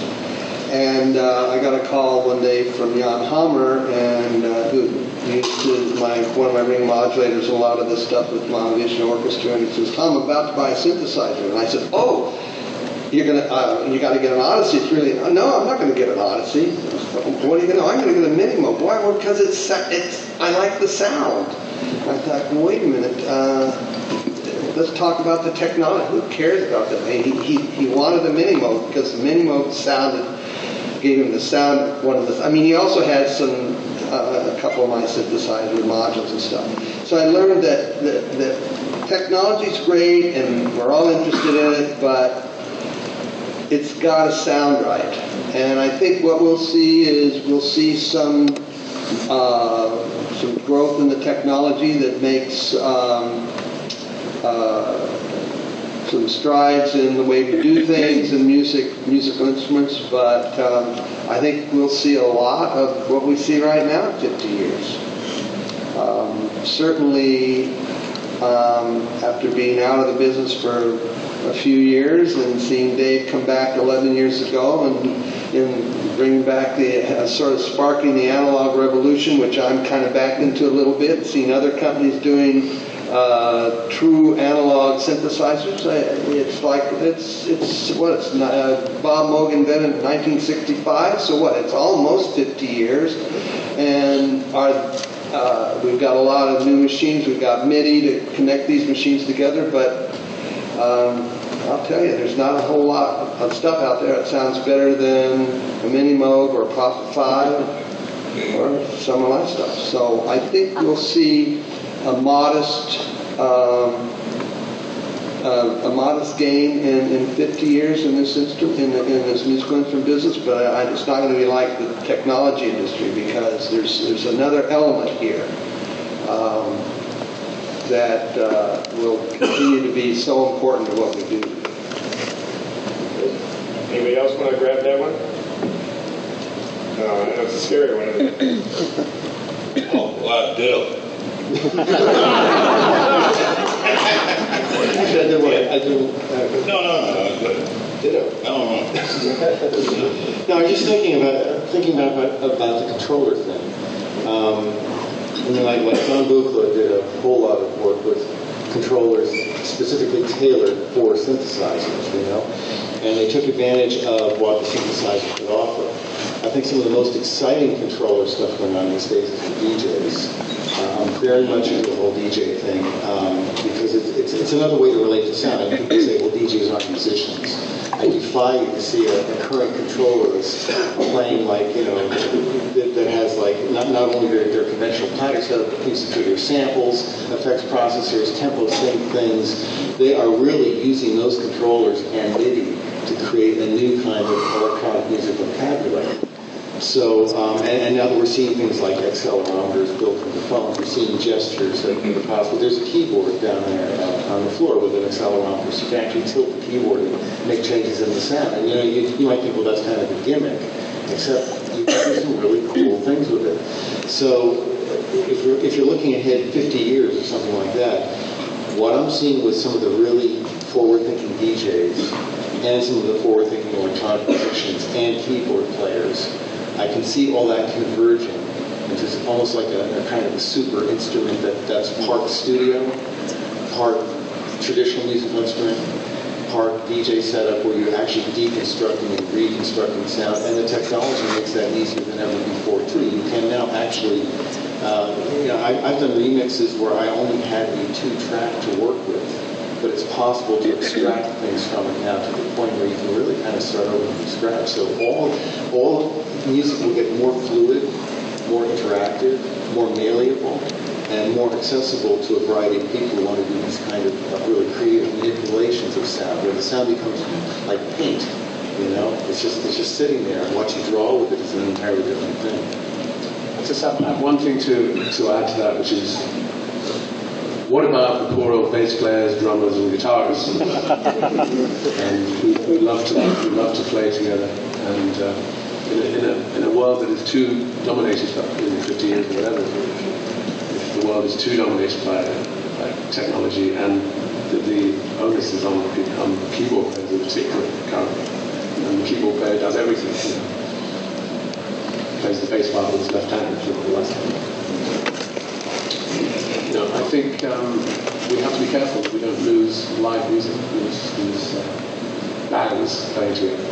And I got a call one day from Jan Hammer, and who used one of my ring modulators and a lot of this stuff with Mahavishnu Orchestra, and he says, "Tom, I'm about to buy a synthesizer." And I said, "Oh, you got to get an Odyssey." It's really, no, I'm not going to get an Odyssey. What are you going to? I'm going to get a MIDI Makes. Why? Well, because I like the sound. I thought, well, wait a minute. Let's talk about the technology. Who cares about that? He wanted a MIDI Makes because the MIDI Makes gave him the sound of one of the. I mean, he also had a couple of my synthesizer modules and stuff. So I learned that technology's great and we're all interested in it, but it's got to sound right. And I think what we'll see some growth in the technology that makes some strides in the way we do things in musical instruments, but I think we'll see a lot of what we see right now in 50 years. Certainly, after being out of the business for a few years and seeing Dave come back 11 years ago and bring back the sort of sparking the analog revolution, which I'm kind of back into a little bit, seeing other companies doing true analog synthesizers. It's Bob Moog invented in 1965, so what? It's almost 50 years, and we've got a lot of new machines. We've got MIDI to connect these machines together, but I'll tell you, there's not a whole lot of stuff out there that sounds better than a MIDI Makes or a Prophet 5 or some of that stuff. So I think we'll see a modest gain in 50 years in this musical instrument business, but it's not going to be like the technology industry, because there's another element here that will continue to be so important to what we do. Anybody else want to grab that one? No, that's a scary one, isn't it? Oh, well, ditto. I do. No. Ditto. No, I'm just thinking about the controller thing. And then like John Buchla did a whole lot of work with controllers specifically tailored for synthesizers, you know, and they took advantage of what the synthesizer could offer. I think some of the most exciting controller stuff going on these days is with DJs. I'm very much into the whole DJ thing because it's another way to relate to sound. And people say, well, DJs aren't musicians. I defy you to see a current controller that's playing like, you know, that has like not only their conventional pattern setup, but things to their samples, effects processors, tempos, same things. They are really using those controllers and MIDI to create a new kind of electronic music vocabulary. So, and now that we're seeing things like accelerometers built into phones, we're seeing gestures that are possible. There's a keyboard down there on the floor with an accelerometer, so you can actually tilt the keyboard and make changes in the sound. And you know, you might think, well, that's kind of a gimmick, except you can do some really cool things with it. So, if you're looking ahead 50 years or something like that, what I'm seeing with some of the really forward-thinking DJs and some of the forward-thinking electronic musicians and keyboard players, I can see all that converging into almost like a kind of a super instrument that's part studio, part traditional musical instrument, part DJ setup where you're actually deconstructing and reconstructing sound, and the technology makes that easier than ever before too. You can now actually, you know, I've done remixes where I only had a 2-track to work with, but it's possible to extract things from it now to the point where you can really kind of start over from scratch. So all music will get more fluid, more interactive, more malleable, and more accessible to a variety of people who want to do these kind of really creative manipulations of sound, where the sound becomes like paint. You know, it's just sitting there, and what you draw with it is an entirely different thing. I just have one thing to add to that, which is, what about the poor old bass players, drummers, and guitarists, and who love to play together? And in a world that is too dominated, in 50 years or whatever, if the world is too dominated by technology, and the onus is on keyboard players in particular currently, and the keyboard player does everything. You know, plays the bass part with his left hand, if you want the last hand. You know, I think we have to be careful that we don't lose live music, lose bands playing together.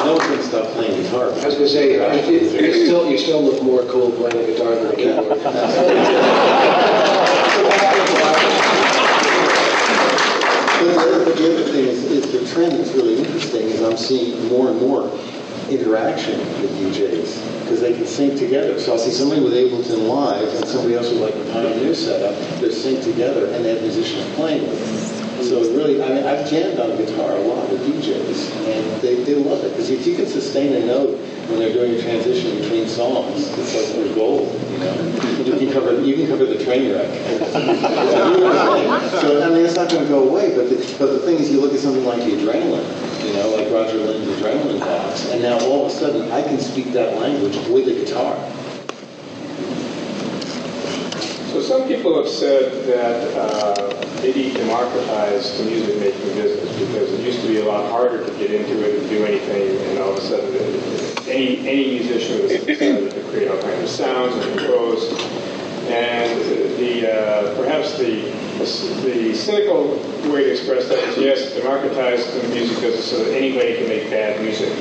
No one can stop playing guitar. I was going to say, you still look more cool playing a guitar than a keyboard. But the other thing is the trend that's really interesting is I'm seeing more and more interaction with DJs because they can sync together. So I'll see somebody with Ableton Live and somebody else with like a Pioneer setup. They're synced together and they have musicians playing with them. So really, I mean, I've jammed on guitar a lot with DJs, and they love it because if you can sustain a note when they're doing a transition between songs, it's like there's gold. You know, you can cover the train wreck. So I mean, it's not going to go away. But the thing is, you look at something like the Adrenaline, you know, like Roger Lynn's Adrenaline box, and now all of a sudden I can speak that language with a guitar. So some people have said that MIDI democratized the music making business because it used to be a lot harder to get into it and do anything, and all of a sudden any musician with a synthesizer could create all kinds of sounds and compose. And perhaps the cynical way to express that is, yes, democratized the music business so that anybody can make bad music.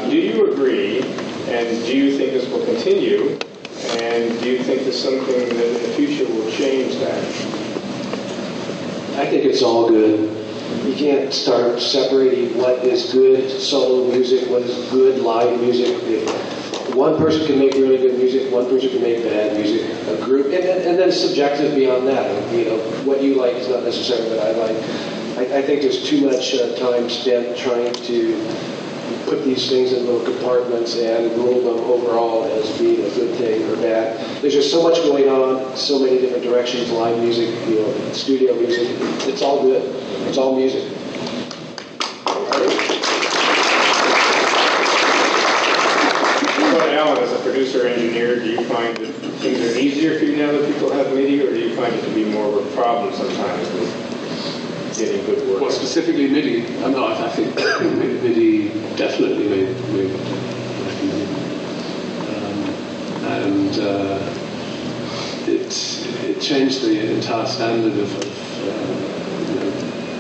Do you agree, and do you think this will continue? And do you think there's something that in the future will change that? I think it's all good. You can't start separating what is good solo music, what is good live music. If one person can make really good music, one person can make bad music, a group, and then subjective beyond that. You know, what you like is not necessarily what I like. I think there's too much time spent trying to put these things in little compartments and rule them overall as being a good thing or bad. There's just so much going on, so many different directions, live music, you know, studio music. It's all good. It's all music. Well, Alan, as a producer engineer, do you find that things are easier for you now that people have MIDI, or do you find it to be more of a problem sometimes with getting good work? Well, specifically MIDI, no, I think MIDI definitely made life easier. And it changed the entire standard of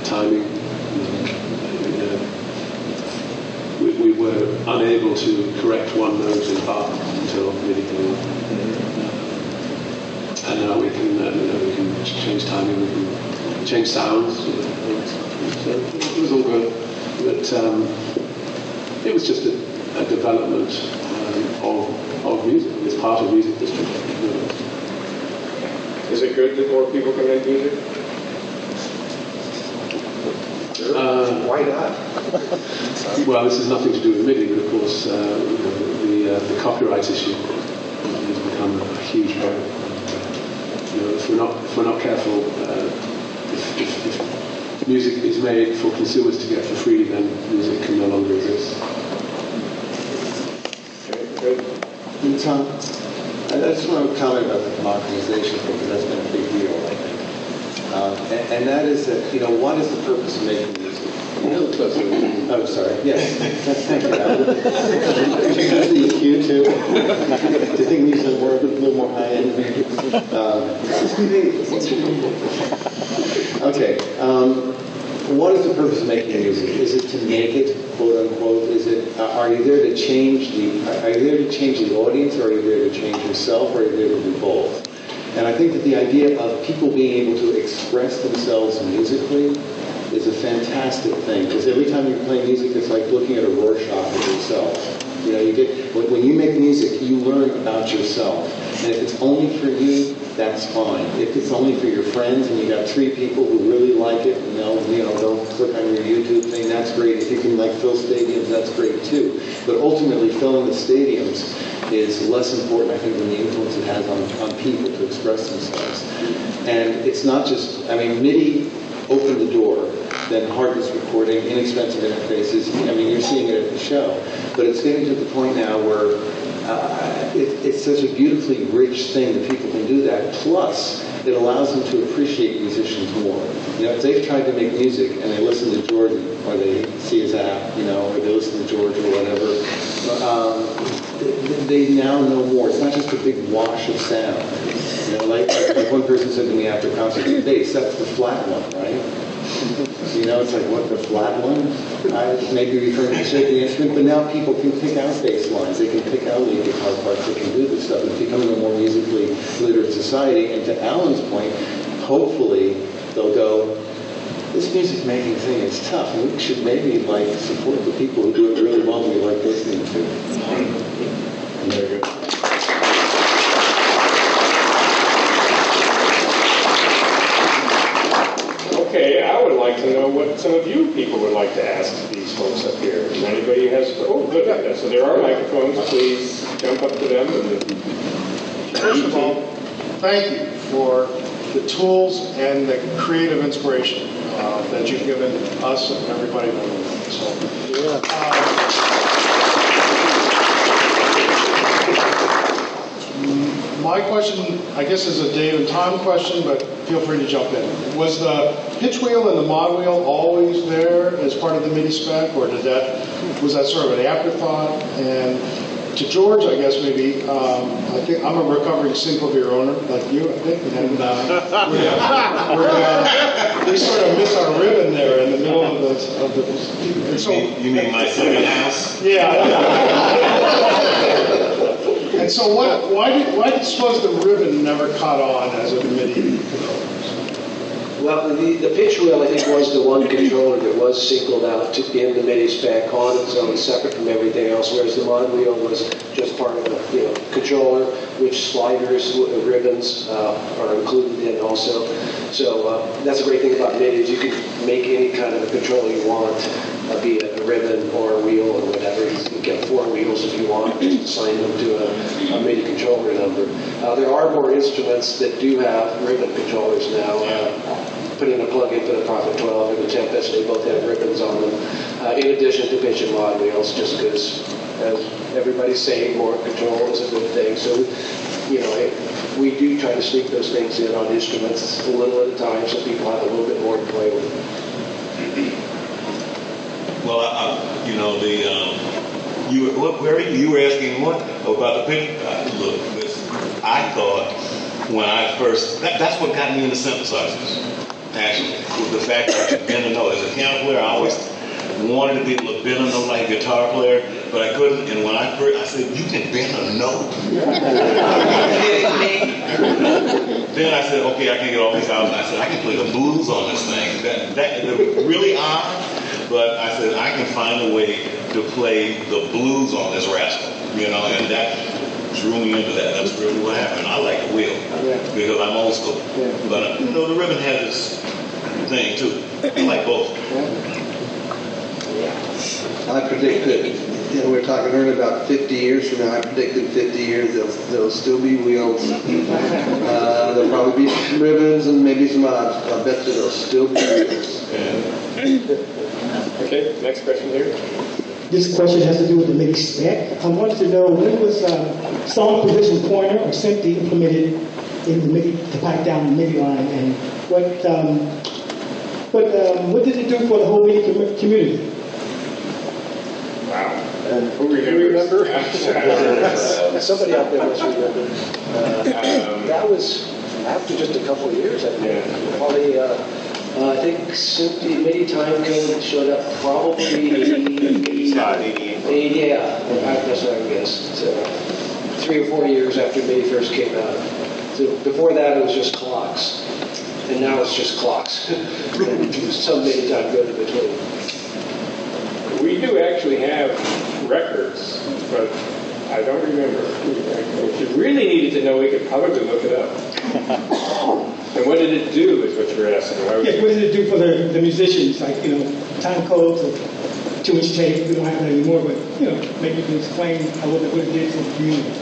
timing. We were unable to correct one note in part until MIDI came up. And now we can change timing, we can change sounds. So it was all good. But it was just a development of music. It's part of music history. Is it good that more people can make music? Why not? Well, this has nothing to do with MIDI, but of course, the copyright issue has become a huge problem. If we're not careful, if music is made for consumers to get for free, then music can no longer exist. And Tom, I just want to comment about the democratization thing, because that's been a big deal, I think. And that is that, what is the purpose of making music? Oh, sorry. Yes. Thank you, Alan. Could you use the EQ too? Do you think these are a little more high-end? Okay. What is the purpose of making music? Is it to make it, quote unquote? Is it? Are you there to change the? Are you there to change the audience, or are you there to change yourself, or are you there to do both? And I think that the idea of people being able to express themselves musically is a fantastic thing, because every time you play music, it's like looking at a Rorschach of yourself. When you make music, you learn about yourself. And if it's only for you, that's fine. If it's only for your friends and you got 3 people who really like it, they'll click on your YouTube thing, that's great. If you can fill stadiums, that's great too. But ultimately, filling the stadiums is less important, I think, than the influence it has on people to express themselves. And it's not just, MIDI opened the door, then hard disk recording, inexpensive interfaces. You're seeing it at the show. But it's getting to the point now where it's such a beautifully rich thing that people can do that. Plus, it allows them to appreciate musicians more. If they've tried to make music and they listen to Jordan, or they see his app, or they listen to George or whatever, they now know more. It's not just a big wash of sound. Like one person said to me after concert, the bass, that's the flat one, right? It's like, what, the flat one? I may be referring to shaking instrument, but now people can pick out bass lines. They can pick out lead guitar parts. They can do this stuff. It's becoming a more musically literate society. And to Alan's point, hopefully they'll go, this music making thing is tough. And we should maybe support the people who do it really well and we like listening to. Very good. Okay, I would like to know what some of you people would like to ask these folks up here. If anybody has, good. So there are microphones. Please jump up to them. First of all, thank you for the tools and the creative inspiration that you've given us and everybody. My question, I guess, is a Dave and Tom question, but feel free to jump in. Was the pitch wheel and the mod wheel always there as part of the MIDI spec, or was that sort of an afterthought? And to George, I guess maybe, I think I'm a recovering synclavier owner, like you, I think, and we sort of miss our ribbon there in the middle of the and so, you mean my second house? Yeah. And so why did you suppose the ribbon never caught on as a MIDI controller? Well, the pitch wheel, I think, was the one controller that was singled out in the MIDI spec on its own, separate from everything else, whereas the mod wheel was just part of the controller, which sliders, ribbons are included in also. So that's a great thing about MIDI is you can make any kind of a controller you want, be it a ribbon or a wheel or whatever. You can get 4 wheels if you want, just assign them to a MIDI controller number. There are more instruments that do have ribbon controllers now. Put in a plug-in for the Prophet 12 and the Tempest, they both have ribbons on them. In addition to pitch and mod wheels, just because, as everybody's saying, more control is a good thing. So, we do try to sneak those things in on instruments a little at a time so people have a little bit more to play with. Well, you were asking what about the pitch? Look, listen, I thought when I first, that's what got me into synthesizers, actually, was the fact that I could bend a note. As a piano player, I always wanted to be able to bend a note like a guitar player, but I couldn't. And when I first, I said, you can bend a note? Then I said, okay, I can get all these out. And I said, I can play the blues on this thing. That really odd, but I said, I can find a way to play the blues on this rascal, you know, and that drew me into that. That's really what happened. I like the wheel because I'm old school. But, you know, the ribbon has its thing, too. I like both. I predicted, you know, we were talking earlier about 50 years from now. I predicted 50 years there'll still be wheels. There'll probably be some ribbons and maybe some odds. I bet you there'll still be wheels. Okay, next question here. This question has to do with the MIDI spec. I wanted to know, when was song position pointer or simply implemented in the MIDI to pipe down the MIDI line, and what did it do for the whole MIDI community? Wow. And who remember? Somebody out there must remember. That was after just a couple of years, I think. Probably, I think simply MIDI time code showed up probably 88. Yeah, that's what I guess. So 3 or 4 years after MIDI first came out. So before that, it was just clocks, and now it's just clocks. Some MIDI time code in between. We do actually have records, but I don't remember. If you really needed to know, we could probably look it up. And what did it do is what you're asking. Yes, what did it do for the musicians? Like, you know, time codes or 2-inch tape. We don't have that anymore, but, you know, maybe you can explain what it did for the community.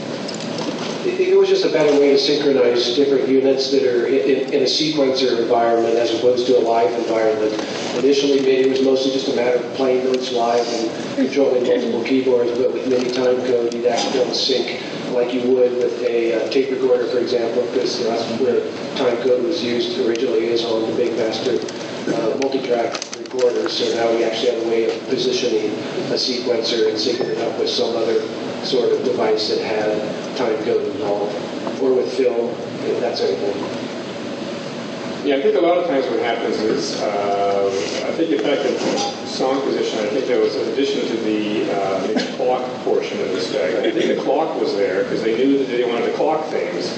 It was just a better way to synchronize different units that are in a sequencer environment as opposed to a live environment. Initially, MIDI was mostly just a matter of playing notes live and controlling multiple keyboards, but with MIDI time code, you'd actually be able to sync like you would with a tape recorder, for example, because that's where time code was used originally, is on the big master multi-track recorders. So now we actually have a way of positioning a sequencer and syncing it up with some other sort of device that had time code involved, or with film, that sort of thing. Yeah, I think a lot of times what happens is, I think in fact in song position, I think there was an addition to the clock portion of the spec. I think the clock was there because they knew that they wanted to clock things.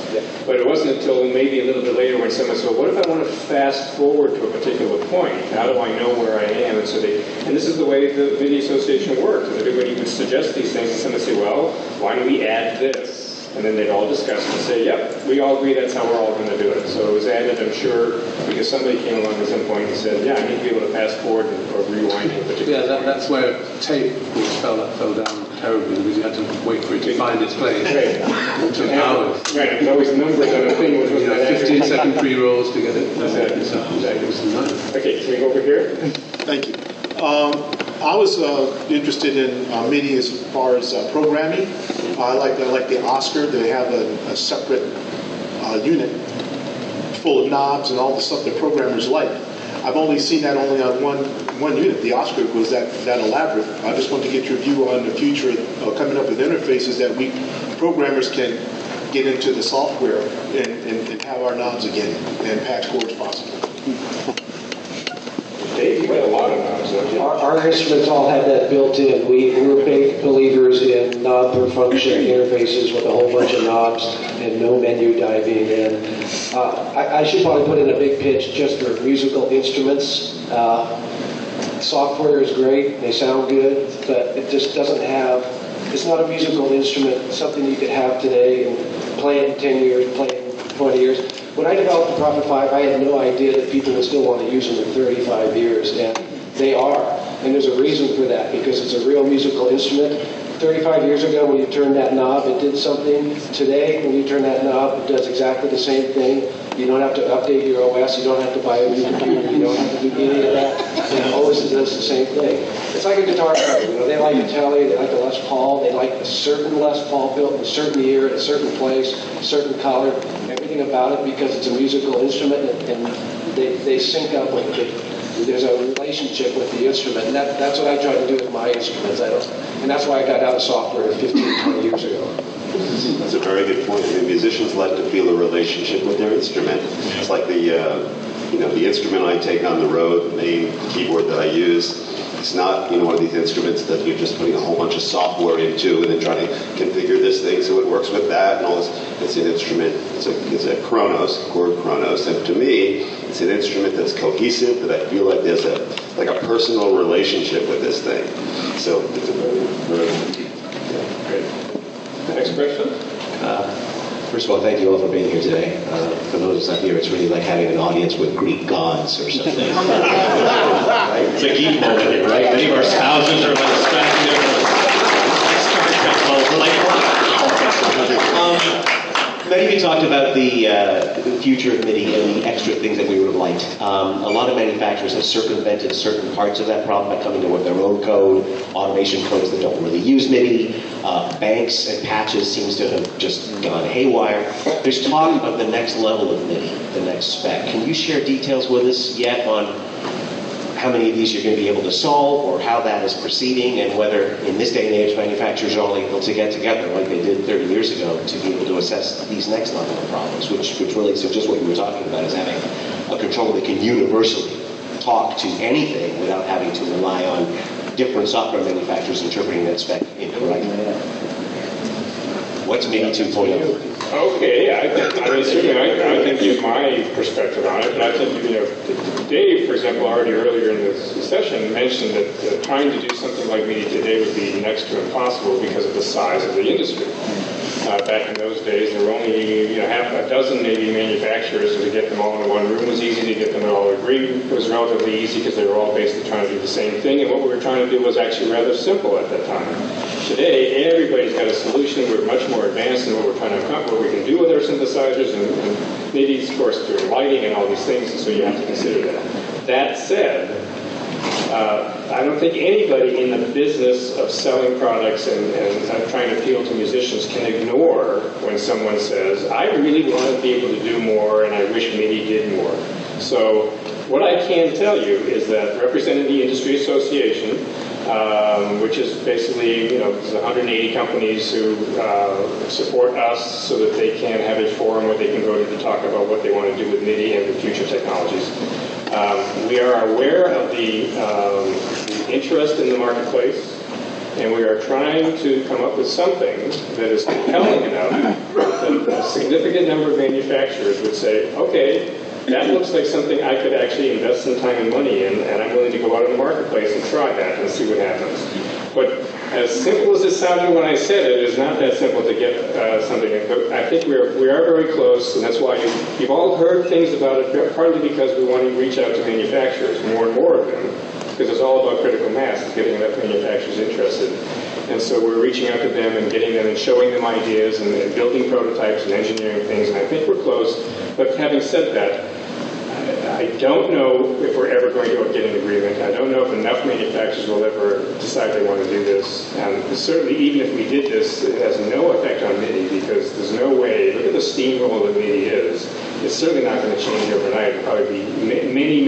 But it wasn't until maybe a little bit later when someone said, well, what if I want to fast forward to a particular point? How do I know where I am? And so and this is the way the MIDI Association works. And everybody would suggest these things, and someone would say, well, why don't we add this? And then they'd all discuss and say, yep, we all agree that's how we're all going to do it. So it was added, I'm sure, because somebody came along at some point and said, yeah, I need to be able to fast forward or rewind to a particular point. That's where tape fell down terribly, because you had to wait for it to find its place. Right. It took hours. Right, there's always numbers on a thing. Which was 15-second pre-rolls to get it. Exactly. Okay, can we go over here? Thank you. I was interested in MIDI as far as programming. I like the Oscar. They have a separate unit full of knobs and all the stuff that programmers like. I've only seen that only on one unit. The Oscar was that elaborate. I just want to get your view on the future of coming up with interfaces that we programmers can get into the software and have our knobs again and patch chords possibly. Dave, you got a lot of knobs, don't you? Our instruments all have that built in. We're big believers in knob per function interfaces with a whole bunch of knobs and no menu diving in. I should probably put in a big pitch just for musical instruments. Software is great, they sound good, but it just doesn't have, it's not a musical instrument, something you could have today and play it in 10 years, play it in 20 years. When I developed the Prophet 5, I had no idea that people would still want to use them in 35 years, and they are. And there's a reason for that, because it's a real musical instrument. 35 years ago, when you turned that knob, it did something. Today, when you turn that knob, it does exactly the same thing. You don't have to update your OS. You don't have to buy a new computer. You don't have to do any of that. And it always does the same thing. It's like a guitar player. You know, they like a Telly. They like a Les Paul. They like a certain Les Paul built in a certain year, at a certain place, a certain color. Everything about it, because it's a musical instrument, and they sync up with it. There's a relationship with the instrument, and that's what I try to do with my instruments. And that's why I got out of software 15, 20 years ago. So very good point. I mean, musicians like to feel a relationship with their instrument. It's like the instrument I take on the road, the main keyboard that I use. It's not, one of these instruments that you're just putting a whole bunch of software into and then trying to configure this thing so it works with that and all this. It's an instrument, it's a Kronos, chord Kronos, and to me, it's an instrument that's cohesive, that I feel like there's a personal relationship with this thing. So it's a very Great. Next question? First of all, thank you all for being here today. For those up here, it's really like having an audience with Greek gods or something. Right? It's a geek moment here, right? Many of our spouses are like scratching their many of you talked about the future of MIDI and the extra things that we would have liked. A lot of manufacturers have circumvented certain parts of that problem by coming up with their own code, automation codes that don't really use MIDI. Banks and patches seems to have just gone haywire. There's talk of the next level of MIDI, the next spec. Can you share details with us yet on how many of these you're going to be able to solve, or how that is proceeding, and whether in this day and age manufacturers are all able to get together like they did 30 years ago to be able to assess these next level of problems, which relates to just what you were talking about, is having a controller that can universally talk to anything without having to rely on different software manufacturers interpreting that spec incorrectly. What's MIDI 2.0? Okay, I can give my perspective on it, but I think, Dave, for example, already earlier in this session mentioned that trying to do something like MIDI today would be next to impossible because of the size of the industry. Back in those days, there were only half a dozen maybe manufacturers, and to get them all in one room was easy. To get them all to agree was relatively easy because they were all basically trying to do the same thing, and what we were trying to do was actually rather simple at that time. Today, everybody's got a solution. We're much more advanced in what we're trying to accomplish, what we can do with our synthesizers, and MIDI's, of course, doing lighting and all these things, and so you have to consider that. That said, I don't think anybody in the business of selling products and trying to appeal to musicians can ignore when someone says, I really want to be able to do more and I wish MIDI did more. So what I can tell you is that representing the Industry Association, which is basically, there's 180 companies who support us so that they can have a forum where they can go to talk about what they want to do with MIDI and with future technologies. We are aware of the interest in the marketplace, and we are trying to come up with something that is compelling enough that a significant number of manufacturers would say, okay, that looks like something I could actually invest some time and money in, and I'm willing to go out in the marketplace and try that and see what happens. But as simple as it sounded when I said it, it's not that simple to get something. But I think we are very close, and that's why you've all heard things about it, partly because we want to reach out to manufacturers, more and more of them, because it's all about critical mass, it's getting enough manufacturers interested. And so we're reaching out to them and getting them and showing them ideas and building prototypes and engineering things, and I think we're close. But having said that, I don't know if we're ever going to get an agreement. I don't know if enough manufacturers will ever decide they want to do this. And certainly, even if we did this, it has no effect on MIDI because there's no way. Look at the steamroll that MIDI is. It's certainly not going to change overnight. It'll probably be many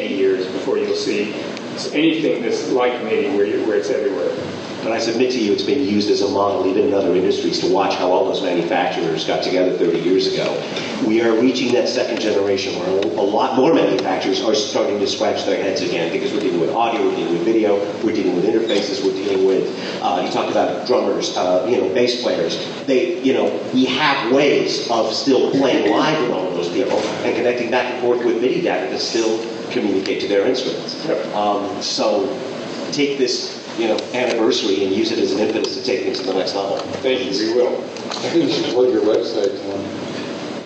years before you'll see anything that's like MIDI where it's everywhere. But I submit to you, it's been used as a model even in other industries to watch how all those manufacturers got together 30 years ago. We are reaching that second generation where a lot more manufacturers are starting to scratch their heads again because we're dealing with audio, we're dealing with video, we're dealing with interfaces, we're dealing with, you talked about drummers, bass players. We have ways of still playing live with all of those people and connecting back and forth with MIDI data to still communicate to their instruments. So take this anniversary and use it as an impetus to take things to the next level. Thank you, we will. I think you should plug your website, Tom.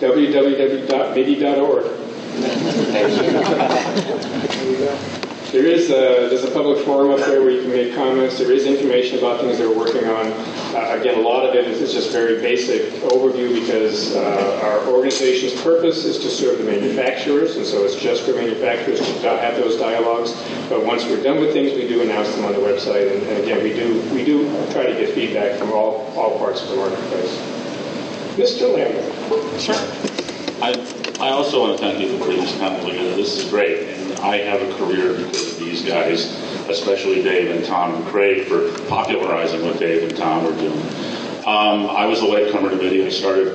www.midi.org. There's a public forum up there where you can make comments. There is information about things that we're working on. Again, a lot of it is just very basic overview because our organization's purpose is to serve the manufacturers, and so it's just for manufacturers to have those dialogues. But once we're done with things, we do announce them on the website, and again, we do try to get feedback from all parts of the marketplace. Mr. Lambert. Sure. I also want to thank you for putting this panel together. This is great, and I have a career because of these guys, especially Dave and Tom and Craig for popularizing what Dave and Tom are doing. I was a latecomer to MIDI. I started,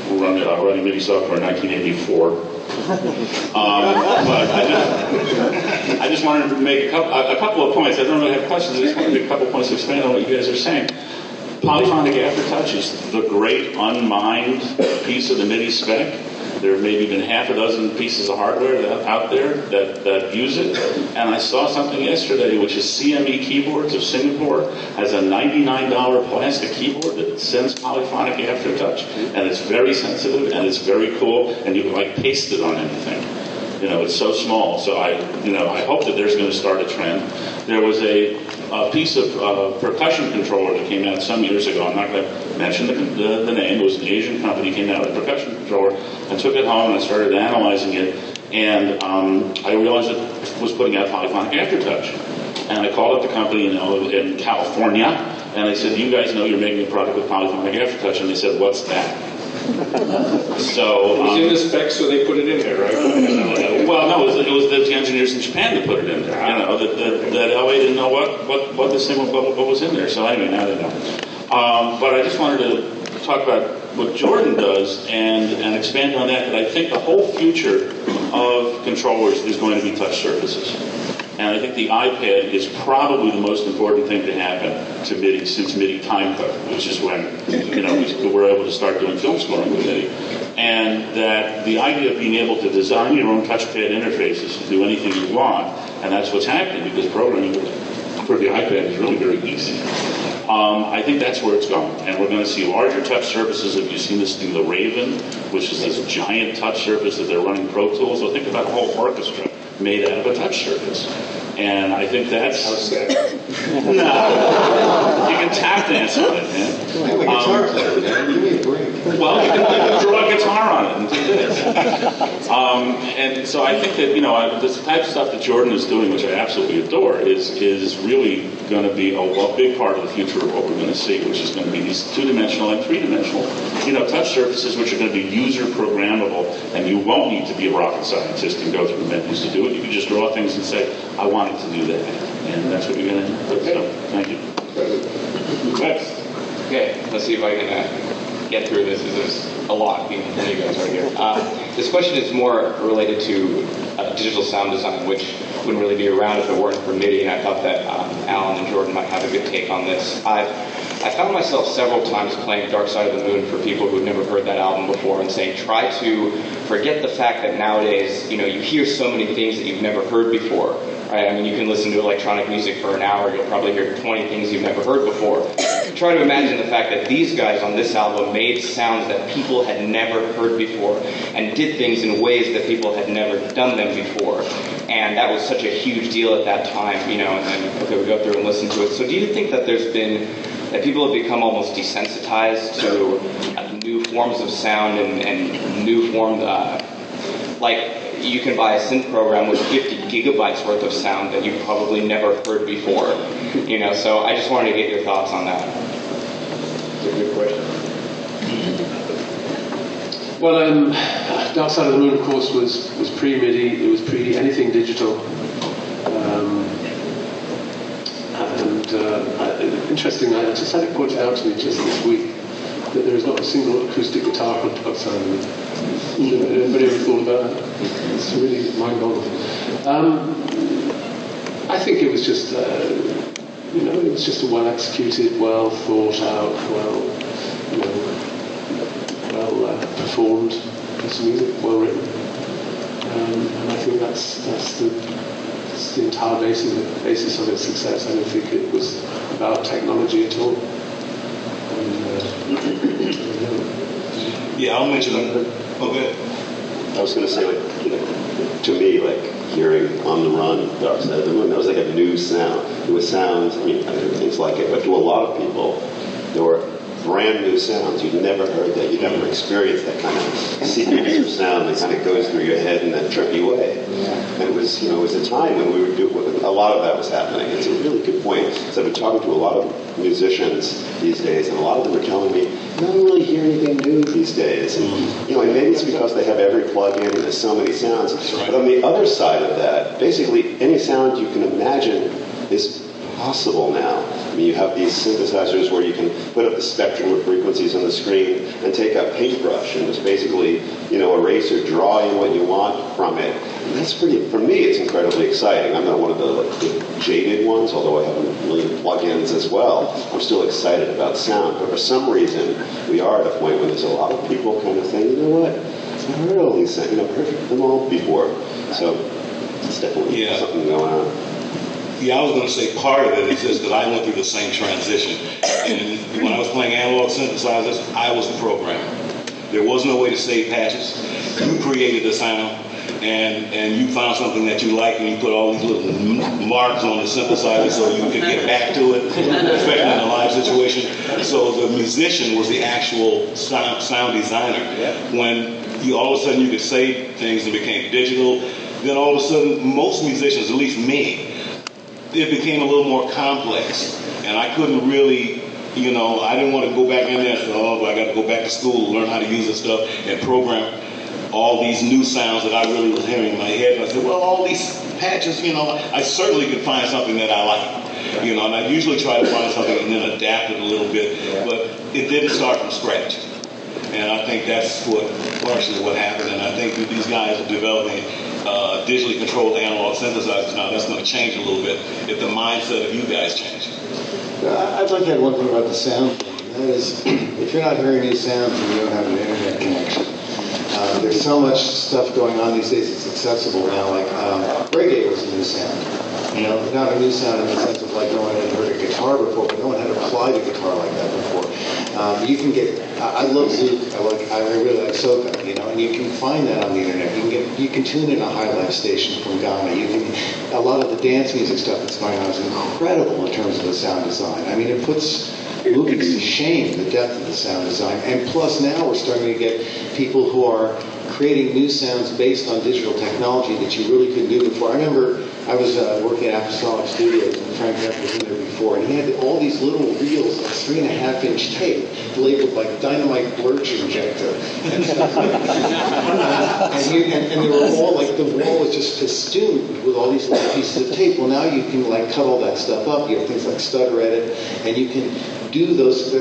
running MIDI software in 1984. But I just wanted to make a couple of points. I don't really have questions. I just wanted to make a couple of points to expand on what you guys are saying. Polyphonic aftertouch is the great unmined piece of the MIDI spec. There have maybe been half a dozen pieces of hardware out there that use it. And I saw something yesterday, which is CME Keyboards of Singapore, has a $99 plastic keyboard that sends polyphonic aftertouch. And it's very sensitive, and it's very cool, and you can paste it on anything. It's so small. So I hope that there's going to start a trend. There was a piece of percussion controller that came out some years ago. I'm not going to mention the name. It was an Asian company came out with a percussion controller. I took it home and I started analyzing it, and I realized it was putting out polyphonic aftertouch. And I called up the company, in California, and I said, "You guys know you're making a product with polyphonic aftertouch?" And they said, "What's that?" So it was in the specs, so they put it in there, right? Well, no, it was the engineers in Japan that put it in there. That LA didn't know what this thing what was in there. So anyway, now they know. But I just wanted to talk about what Jordan does and expand on that. That I think the whole future of controllers is going to be touch surfaces. And I think the iPad is probably the most important thing to happen to MIDI since MIDI Timecode, which is when we were able to start doing film scoring with MIDI. And that the idea of being able to design your own touchpad interfaces to do anything you want, and that's what's happening because programming for the iPad is really very easy. I think that's where it's going. And we're going to see larger touch surfaces. If you've seen this thing, the Raven, which is this giant touch surface that they're running Pro Tools, so think about a whole orchestra made out of a touch surface. And I think that's... How sad. No. You can tap dance on it, man. I'm a guitar player, man. Give me a break. Well, you can draw a guitar on it and do this. And so I think that, this type of stuff that Jordan is doing, which I absolutely adore, is really going to be a big part of the future of what we're going to see, which is going to be these two-dimensional and three-dimensional, touch surfaces, which are going to be user-programmable, and you won't need to be a rocket scientist and go through the menus to do it. You can just draw things and say, I want it to do that. And that's what you're going to do. So, thank you. Next. Okay, let's see if I can get through this. This is a lot, being you guys are here. This question is more related to digital sound design, which wouldn't really be around if it weren't for MIDI, and I thought that Alan and Jordan might have a good take on this. I found myself several times playing Dark Side of the Moon for people who've never heard that album before and saying, try to forget the fact that nowadays, you hear so many things that you've never heard before. Right? I mean, you can listen to electronic music for an hour, you'll probably hear 20 things you've never heard before. Try to imagine the fact that these guys on this album made sounds that people had never heard before and did things in ways that people had never done them before. And that was such a huge deal at that time, and then, okay, we go through and listen to it. So do you think that that people have become almost desensitized to new forms of sound and new forms, like you can buy a synth program with 50 gigabytes worth of sound that you've probably never heard before, so I just wanted to get your thoughts on that. That's a good question. Well, Dark Side of the Moon, of course, was pre-MIDI, it was pre-anything digital. Interestingly, I just had it pointed out to me just this week that there is not a single acoustic guitar on Dark Side of the Moon. Anybody ever thought about that? It's really mind-boggling. I think it was just, it was just a well-executed, well-thought-out, performed piece of music, well-written. And I think that's the entire basis of its success. I don't think it was about technology at all. Yeah, I'll mention that. Okay. I was going to say, to me, hearing On the Run, Dark Side of the Moon, that was like a new sound. It was sounds, everything's like it, but to a lot of people, there were brand new sounds. You'd never heard that. You'd never experienced that kind of sequence of sound that kind of goes through your head and then trip you away. And it was, it was a time when we were a lot of that was happening. It's a really good point. So I've been talking to a lot of musicians these days, and a lot of them are telling me, I don't really hear anything new these days. And, and maybe it's because they have every plug-in and there's so many sounds. But on the other side of that, basically any sound you can imagine is possible now. mean, you have these synthesizers where you can put up the spectrum of frequencies on the screen and take a paintbrush and just basically, erase or draw in what you want from it. And that's for me, it's incredibly exciting. I'm not one of the jaded ones, although I have a million plugins as well. I'm still excited about sound, but for some reason, we are at a point when there's a lot of people kind of saying, you know what, I've heard all these things, I've heard them all before. So it's definitely something going on. Yeah, I was going to say part of it is just that I went through the same transition. And when I was playing analog synthesizers, I was a programmer. There was no way to save patches. You created the sound, and you found something that you liked, and you put all these little marks on the synthesizer so you could get back to it, especially in a live situation. So the musician was the actual sound designer. When all of a sudden you could save things and became digital, then all of a sudden most musicians, at least me, it became a little more complex, and I couldn't really, I didn't want to go back in there and say, I got to go back to school, learn how to use this stuff, and program all these new sounds that I really was hearing in my head. And I said, well, all these patches, I certainly could find something that I like, and I usually try to find something and then adapt it a little bit, but it didn't start from scratch. And I think that's partially what happened, and I think that these guys are developing digitally controlled analog synthesizers now. That's going to change a little bit if the mindset of you guys changes. I'd like to add one thing about the sound thing. That is, if you're not hearing new sounds and you don't have an internet connection, there's so much stuff going on these days that's accessible now. Like reggae was a new sound. Not a new sound in the sense of like no one had heard a guitar before, but no one had applied a guitar like that before. You can get. I love Zouk. I really like soca. And you can find that on the internet. You can tune in a high life station from Ghana. A lot of the dance music stuff that's going on is incredible in terms of the sound design. I mean, it puts movies to shame, the depth of the sound design. And plus now we're starting to get people who are creating new sounds based on digital technology that you really couldn't do before. I remember I was working at Apostolic Studios, and Frank Beck was in there before, and he had all these little reels of 3.5-inch tape labeled like dynamite lurch injector. And they were all like, the wall was just festooned with all these little pieces of tape. Well, now you can like cut all that stuff up. You have things like stutter edit, and you can do those.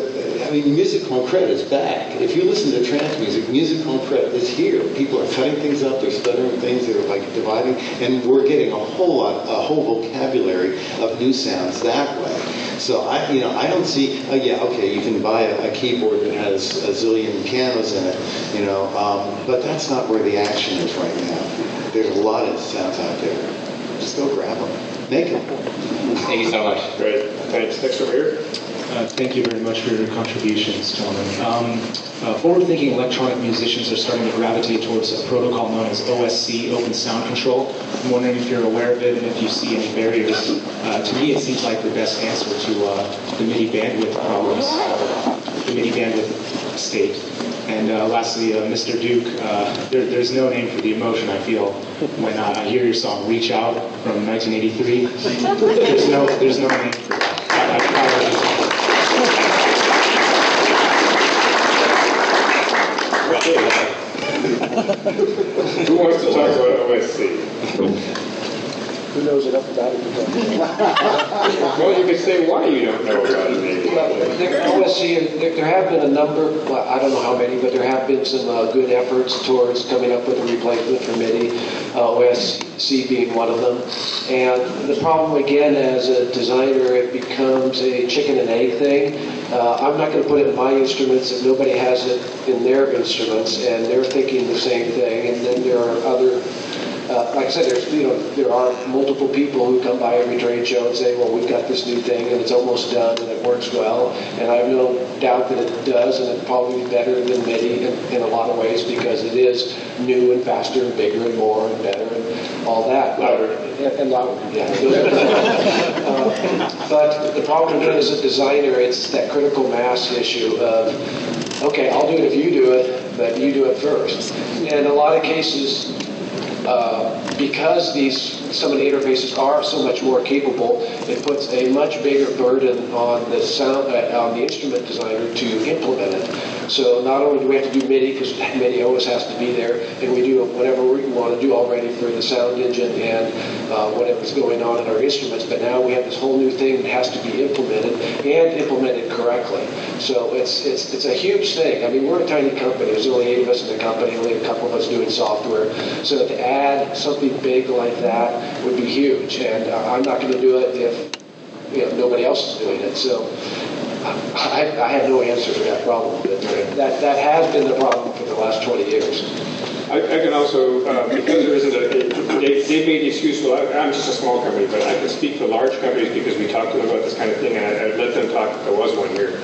I mean, music concrete is back. If you listen to trance music, music concrete is here. People are cutting things up, they're stuttering things, they're like dividing, and we're getting a whole vocabulary of new sounds that way. So I don't see. You can buy a keyboard that has a zillion pianos in it, but that's not where the action is right now. There's a lot of sounds out there. Just go grab them, make them. Thank you so much. Great, thanks. Next over here. Thank you very much for your contributions, gentlemen. Forward-thinking electronic musicians are starting to gravitate towards a protocol known as OSC, Open Sound Control. I'm wondering if you're aware of it and if you see any barriers. To me, it seems like the best answer to the MIDI bandwidth problems, the MIDI bandwidth state. And lastly, Mr. Duke, there's no name for the emotion I feel when I hear your song "Reach Out" from 1983. There's no name for that. Who wants to talk about OSC? Who knows enough about it? Well, you could say why you don't know about it, maybe. OSC, there have been a number, I don't know how many, but there have been some good efforts towards coming up with a replacement for MIDI, OSC being one of them. And the problem, again, as a designer, it becomes a chicken and egg thing. I'm not going to put it in my instruments if nobody has it in their instruments, and they're thinking the same thing. And then there are other, like I said, there are multiple people who come by every trade show and say, well, we've got this new thing, and it's almost done, and it works well. And I have no doubt that it does, and it's probably better than MIDI in a lot of ways because it is new and faster and bigger and more and better and all that. Louder. And louder, yeah. But the problem again as a designer, it's that critical mass issue of, okay, I'll do it if you do it, but you do it first. And in a lot of cases, because some of the interfaces are so much more capable, it puts a much bigger burden on the on the instrument designer to implement it. So not only do we have to do MIDI, because MIDI always has to be there, and we do whatever we want to do already for the sound engine and whatever's going on in our instruments, but now we have this whole new thing that has to be implemented and implemented correctly. So it's a huge thing. I mean, we're a tiny company. There's only 8 of us in the company, only a couple of us doing software. So to add something big like that would be huge, and I'm not going to do it if nobody else is doing it. So I have no answer to that problem, but that has been the problem for the last 20 years. I can also, because there isn't they made the excuse, well, I'm just a small company, but I can speak for large companies because we talk to them about this kind of thing, and I'd let them talk if there was one here.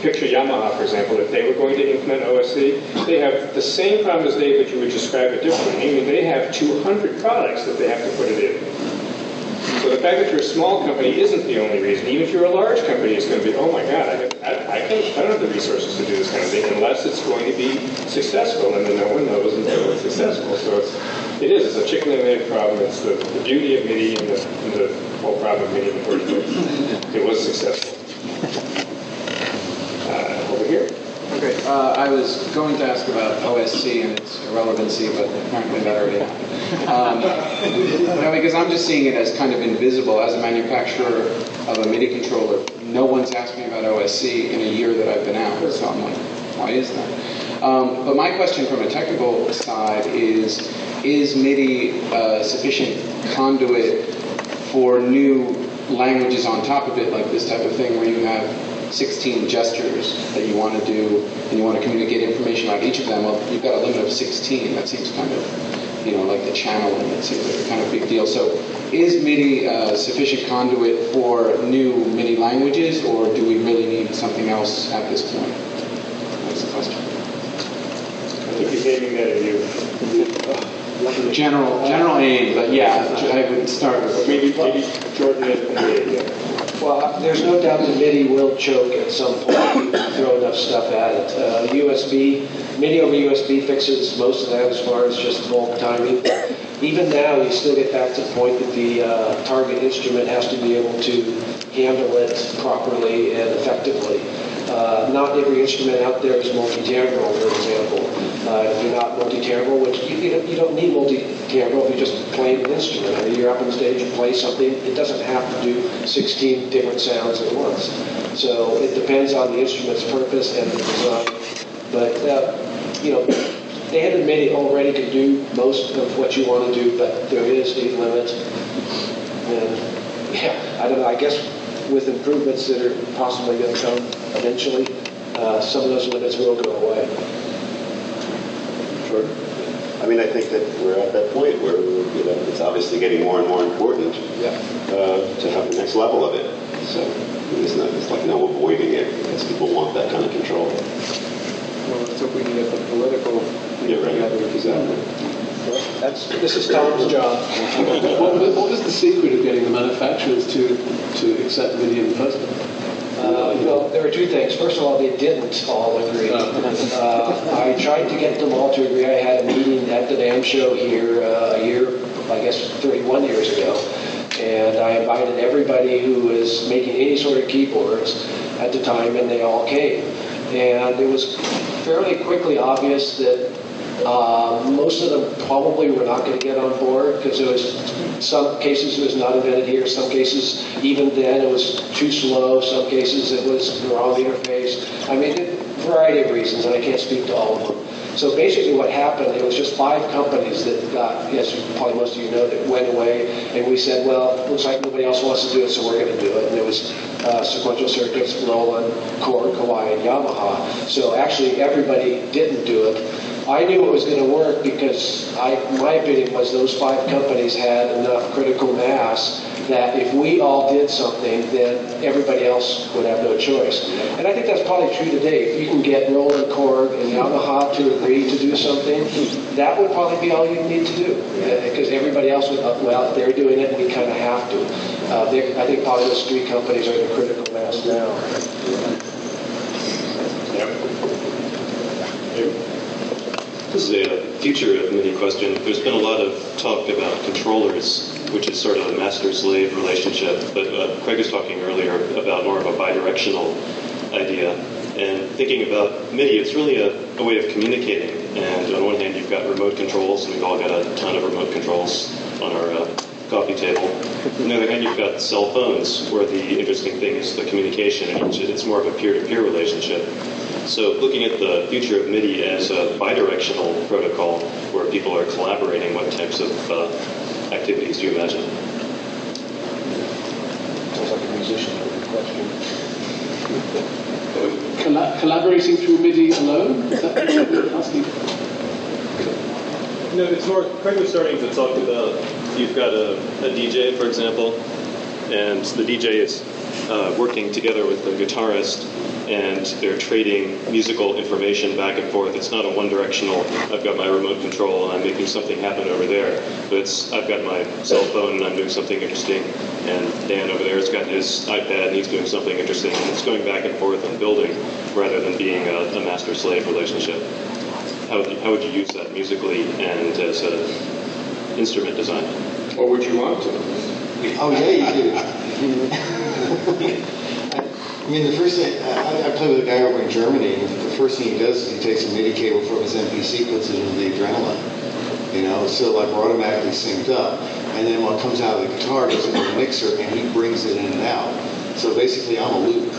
Picture Yamaha, for example. If they were going to implement OSC, they have the same problem as Dave, but you would describe it differently. I mean, they have 200 products that they have to put it in. So the fact that you're a small company isn't the only reason. Even if you're a large company, it's going to be, oh my God, I don't have the resources to do this kind of thing unless it's going to be successful, and then no one knows until it's successful. So it's a chicken and egg problem. It's the beauty of MIDI and the whole problem of MIDI in the first place. It was successful. Over here. Okay, I was going to ask about OSC and its irrelevancy, but apparently that already happened. No, because I'm just seeing it as kind of invisible. As a manufacturer of a MIDI controller, no one's asked me about OSC in a year that I've been out, so I'm like, why is that? But my question from a technical side is MIDI sufficient conduit for new languages on top of it, like this type of thing where you have 16 gestures that you want to do, and you want to communicate information about each of them? Well, you've got a limit of 16. That seems kind of, like the channel limit seems like a kind of big deal. So is MIDI sufficient conduit for new MIDI languages, or do we really need something else at this point? That's the question. I think he's aiming that at you. General aim, but yeah, I would start with maybe Jordan and Well, there's no doubt that MIDI will choke at some point if you throw enough stuff at it. MIDI over USB fixes most of that as far as just bulk timing. Even now, you still get back to the point that the target instrument has to be able to handle it properly and effectively. Not every instrument out there is multi-timbral, for example. If you're not multi-timbral, which you don't need multi-timbral if you're just playing an instrument. I mean, you're up on stage, you play something, it doesn't have to do 16 different sounds at once. So it depends on the instrument's purpose and the design. But, standard MIDI already can do most of what you want to do, but there is a limit. And, I don't know, I guess with improvements that are possibly going to come eventually, some of those limits will go away. Sure. I mean, I think that we're at that point where it's obviously getting more and more important to have the next level of it. So it's like no avoiding it because people want that kind of control. Well, let's hope we can get the political together. Exactly. This is Tom's job. What was the secret of getting the manufacturers to accept MIDI in the first place? Well, there were two things. First of all, they didn't all agree. I tried to get them all to agree. I had a meeting at the NAMM show here a year, I guess 31 years ago, and I invited everybody who was making any sort of keyboards at the time, and they all came. And it was fairly quickly obvious that most of them probably were not going to get on board because there was some cases it was not invented here, some cases even then it was too slow, some cases it was the wrong interface. I mean, a variety of reasons, and I can't speak to all of them. So basically what happened, it was just 5 companies that got, as probably most of you know, that went away, and we said, well, looks like nobody else wants to do it, so we're going to do it. And it was Sequential Circuits, Roland, Korg, Kawai, and Yamaha. So actually everybody didn't do it. I knew it was going to work because my opinion was those 5 companies had enough critical mass that if we all did something, then everybody else would have no choice. And I think that's probably true today. If you can get Roland, Korg, and Yamaha to agree to do something, that would probably be all you need to do. Because everybody else would, well, they're doing it, we kind of have to. I think probably those 3 companies are the critical mass now. This is a future of MIDI question. There's been a lot of talk about controllers, which is sort of a master-slave relationship, but Craig was talking earlier about more of a bidirectional idea. And thinking about MIDI, it's really a way of communicating. And on one hand, you've got remote controls, and we've all got a ton of remote controls on our coffee table. On the other hand, you've got cell phones, where the interesting thing is the communication, and it's more of a peer-to-peer relationship. So looking at the future of MIDI as a bidirectional protocol, where people are collaborating, what types of activities do you imagine? Sounds like a musician question. Collaborating through MIDI alone? Is that what you're asking? No, it's more, Craig was starting to talk about, you've got a DJ, for example, and the DJ is working together with the guitarist, and they're trading musical information back and forth. It's not a one-directional, I've got my remote control and I'm making something happen over there, but it's, I've got my cell phone and I'm doing something interesting, and Dan over there has got his iPad and he's doing something interesting, and it's going back and forth and building rather than being a master-slave relationship. How would you use that musically and as an instrument design? Or would you want to? Oh, yeah, you do. I mean, the first thing, I play with a guy over in Germany, and the first thing he does is he takes a MIDI cable from his MPC, puts it into the adrenaline. You know, so like we're automatically synced up. And then what comes out of the guitar goes into the mixer, and he brings it in and out. So basically, I'm a loop.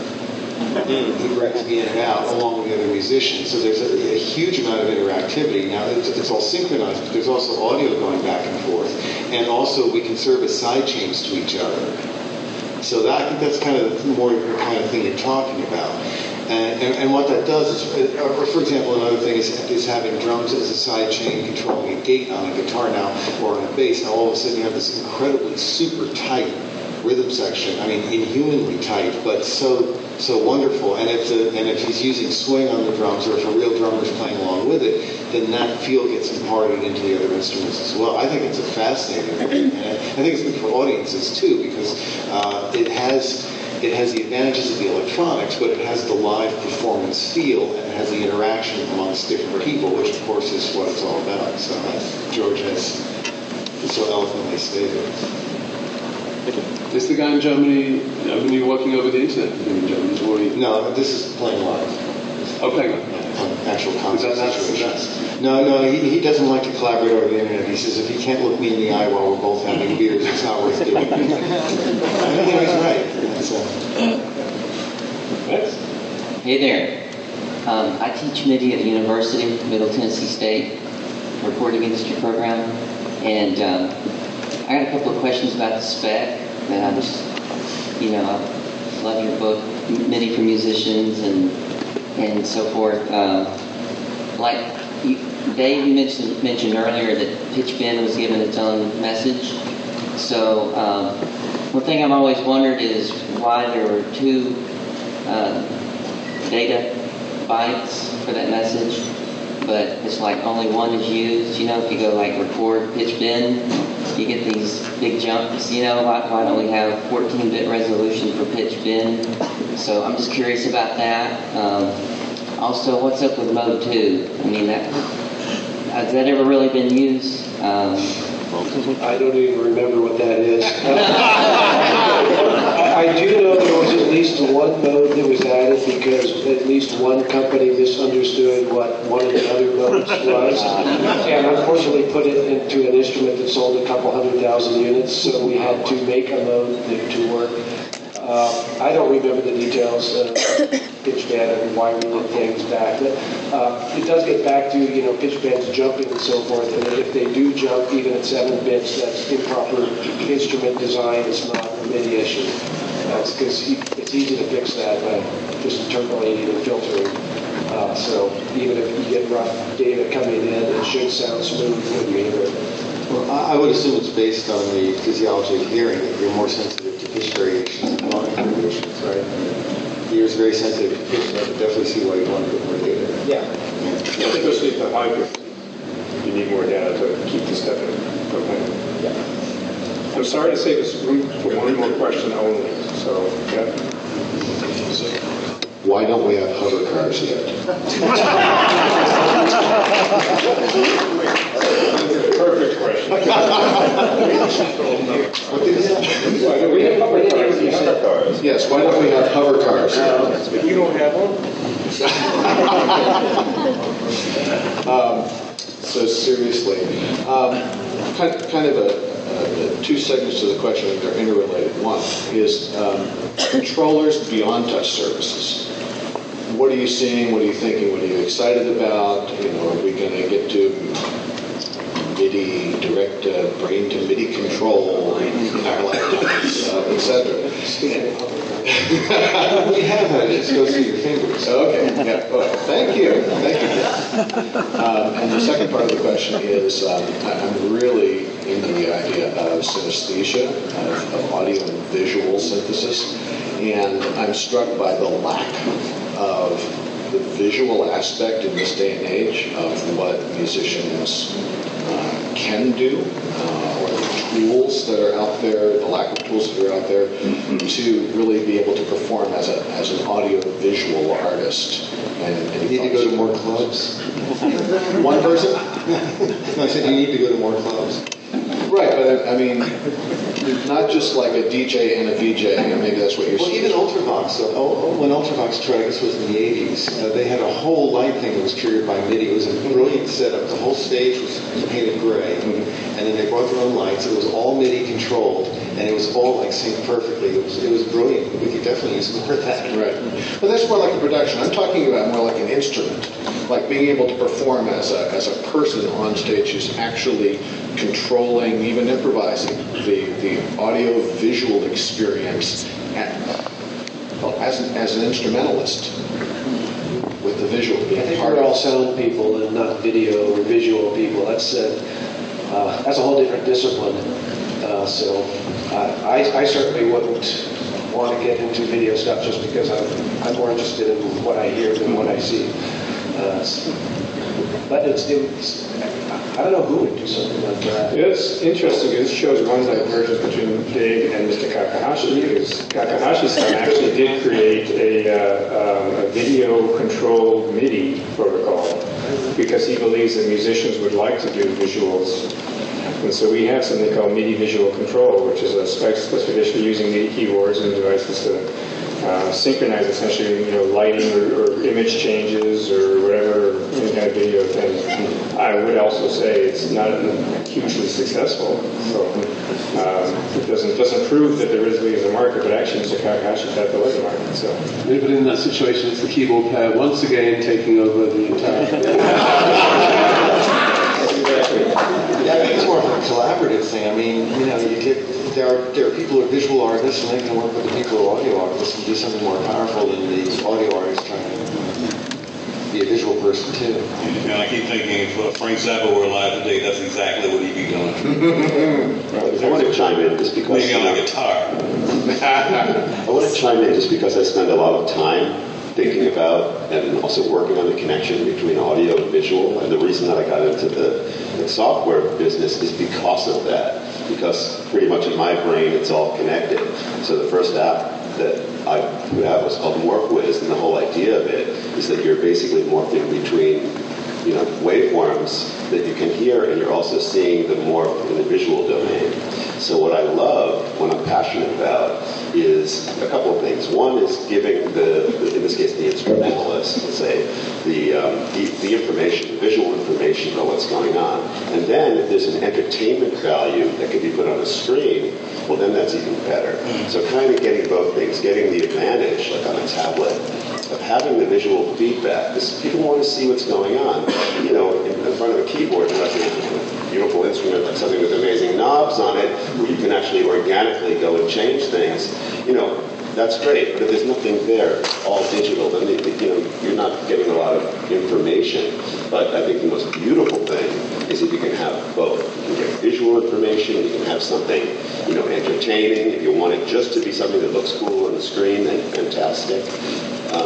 He brings me in and out along with the other musicians. So there's a huge amount of interactivity. Now, it's all synchronized, but there's also audio going back and forth. And also, we can serve as side chains to each other. So that, I think that's kind of more the kind of thing you're talking about. And what that does is, or for example, another thing is having drums as a side chain controlling a gate on a guitar now, or on a bass. Now all of a sudden you have this incredibly super tight rhythm section. I mean, inhumanly tight, but so wonderful. And if he's using swing on the drums, or if a real drummer's playing along with it, then that feel gets imparted into the other instruments as well. I think it's a fascinating thing. And I think it's good for audiences too, because it has the advantages of the electronics, but it has the live performance feel, and it has the interaction amongst different people, which of course is what it's all about. So as George has so eloquently stated. Is the guy in Germany, when you're working over the internet in Germany? No, this is playing live. Oh, playing live. Actual concert situation. No, he doesn't like to collaborate over the internet. He says if he can't look me in the eye while we're both having beers, it's not worth doing. I think he's right. Hey there. I teach MIDI at a university, Middle Tennessee State, recording industry program, and I got a couple of questions about the spec that I just, I love your book, MIDI for Musicians and so forth. Dave, you mentioned earlier that pitch bend was given its own message. So one thing I've always wondered is why there were two data bytes for that message, but it's like only one is used. If you go like record pitch bend, you get these big jumps. Why don't we have 14-bit resolution for pitch bend? So I'm just curious about that. Also, what's up with mode 2? I mean, has that ever really been used? I don't even remember what that is. I do know there was at least one mode that was added because at least one company misunderstood what one of the other modes was, and unfortunately put it into an instrument that sold a couple 100,000 units, so we had to make a mode to work. I don't remember the details of pitch bend and why we did things back. But it does get back to, pitch bends jumping and so forth. And if they do jump even at 7 bits, that's improper instrument design. It's not a MIDI issue. That's because it's easy to fix that by just interpolating and filtering. So even if you get rough data coming in, it should sound smooth when you hear it. Well, I would assume it's based on the physiology of hearing, that you're more sensitive to pitch variations and volume variations, right? The ear's very sensitive to pitch, so I could definitely see why you want to put more data. Yeah. Especially at the high frequency. You need more data to keep the step in. Okay. Yeah. I'm sorry to save this room for one more question only. So, yeah. Why don't we have hover cars yet? Perfect question. We have hover cars. Yes, why don't we have hover cars? If you don't have one. So seriously, kind of two segments to the question, and they're interrelated. One is controllers beyond touch services. What are you seeing? What are you thinking? What are you excited about? Are we going to get to MIDI, direct brain to MIDI control, etc. We have that. It just goes through your fingers. Okay. Yeah. Well, thank you. Thank you. And the second part of the question is, I'm really into the idea of synesthesia, of audio and visual synthesis, and I'm struck by the lack of the visual aspect in this day and age of what musicians can do, or the tools that are out there, the lack of tools that are out there to really be able to perform as an audio-visual artist. And you need to go to more clubs. One person? I said you need to go to more clubs. Right, but I mean, not just like a DJ and a VJ, and maybe that's what you're saying. Well, even Ultravox. When Ultravox tried, this was in the 80s, they had a whole light thing that was triggered by MIDI. It was a brilliant setup. The whole stage was painted gray, and then they brought their own lights. It was all MIDI controlled, and it was all like synced perfectly. It was brilliant. We could definitely use more of that. Right. But that's more like a production. I'm talking about more like an instrument, like being able to perform as a person on stage who's actually controlling, even improvising the audio-visual experience as an instrumentalist with the visual being I think part we're of all it. sound people and not video or visual people. That's a whole different discipline. So I certainly wouldn't want to get into video stuff just because I'm more interested in what I hear than what I see. But it's I don't know who would do something like that. It's interesting. This shows one divergence between Dave and Mr. Kakahashi, because Kakahashi-san actually did create a video-controlled MIDI protocol because he believes that musicians would like to do visuals. And so we have something called MIDI Visual Control, which is a specification for using MIDI keyboards and devices to synchronize essentially, lighting or image changes or whatever any kind of video thing. I would also say it's not hugely successful, so it doesn't prove that there really is a market. But actually, Mr. Kakahashi thought there was a market. So, but in that situation, it's the keyboard player once again taking over the entire. Yeah, I think it's more of a collaborative thing. I mean, there are people who are visual artists, and they can work with the people who are audio artists and do something more powerful than the audio artist trying to be a visual person too. And I keep thinking if Frank Zappa were alive today, that's exactly what he'd be doing. I want to chime in just because maybe on a guitar. I want to chime in just because I spend a lot of time thinking about and also working on the connection between audio and visual. And the reason that I got into the software business is because of that. Because pretty much in my brain, it's all connected. So the first app that I put out was called MorphWiz, and the whole idea of it is that you're basically morphing between waveforms that you can hear, and you're also seeing the morph in the visual domain. So what I love, what I'm passionate about, is a couple of things. One is giving in this case, the instrumentalist, let's say, the information, the visual information about what's going on. And then if there's an entertainment value that can be put on a screen, well, then that's even better. So kind of getting both things, getting the advantage, like on a tablet, of having the visual feedback, because people want to see what's going on. In front of a keyboard, unless it's a beautiful instrument like something with amazing knobs on it, where you can actually organically go and change things, that's great. But if there's nothing there, all digital, then you're not getting a lot of information. But I think the most beautiful thing is if you can have both. You can get visual information, you can have something, entertaining. If you want it just to be something that looks cool on the screen, then fantastic. I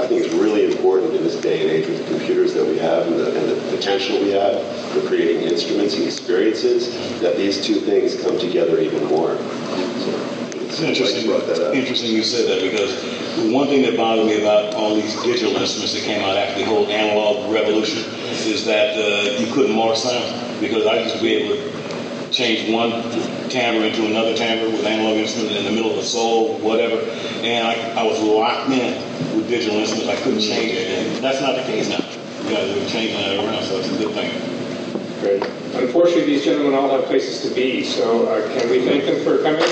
think it's really important in this day and age with the computers that we have and the potential we have for creating instruments and experiences that these two things come together even more. So It's interesting you said that, because one thing that bothered me about all these digital instruments that came out after the whole analog revolution is that you couldn't mark sound, because I used to be able to change one timbre into another timbre with analog instruments in the middle of a solo, whatever, and I was locked in with digital instruments. I couldn't change it, and that's not the case now. You guys are changing that around, so it's a good thing. Great. Unfortunately, these gentlemen all have places to be, so can we thank them for coming?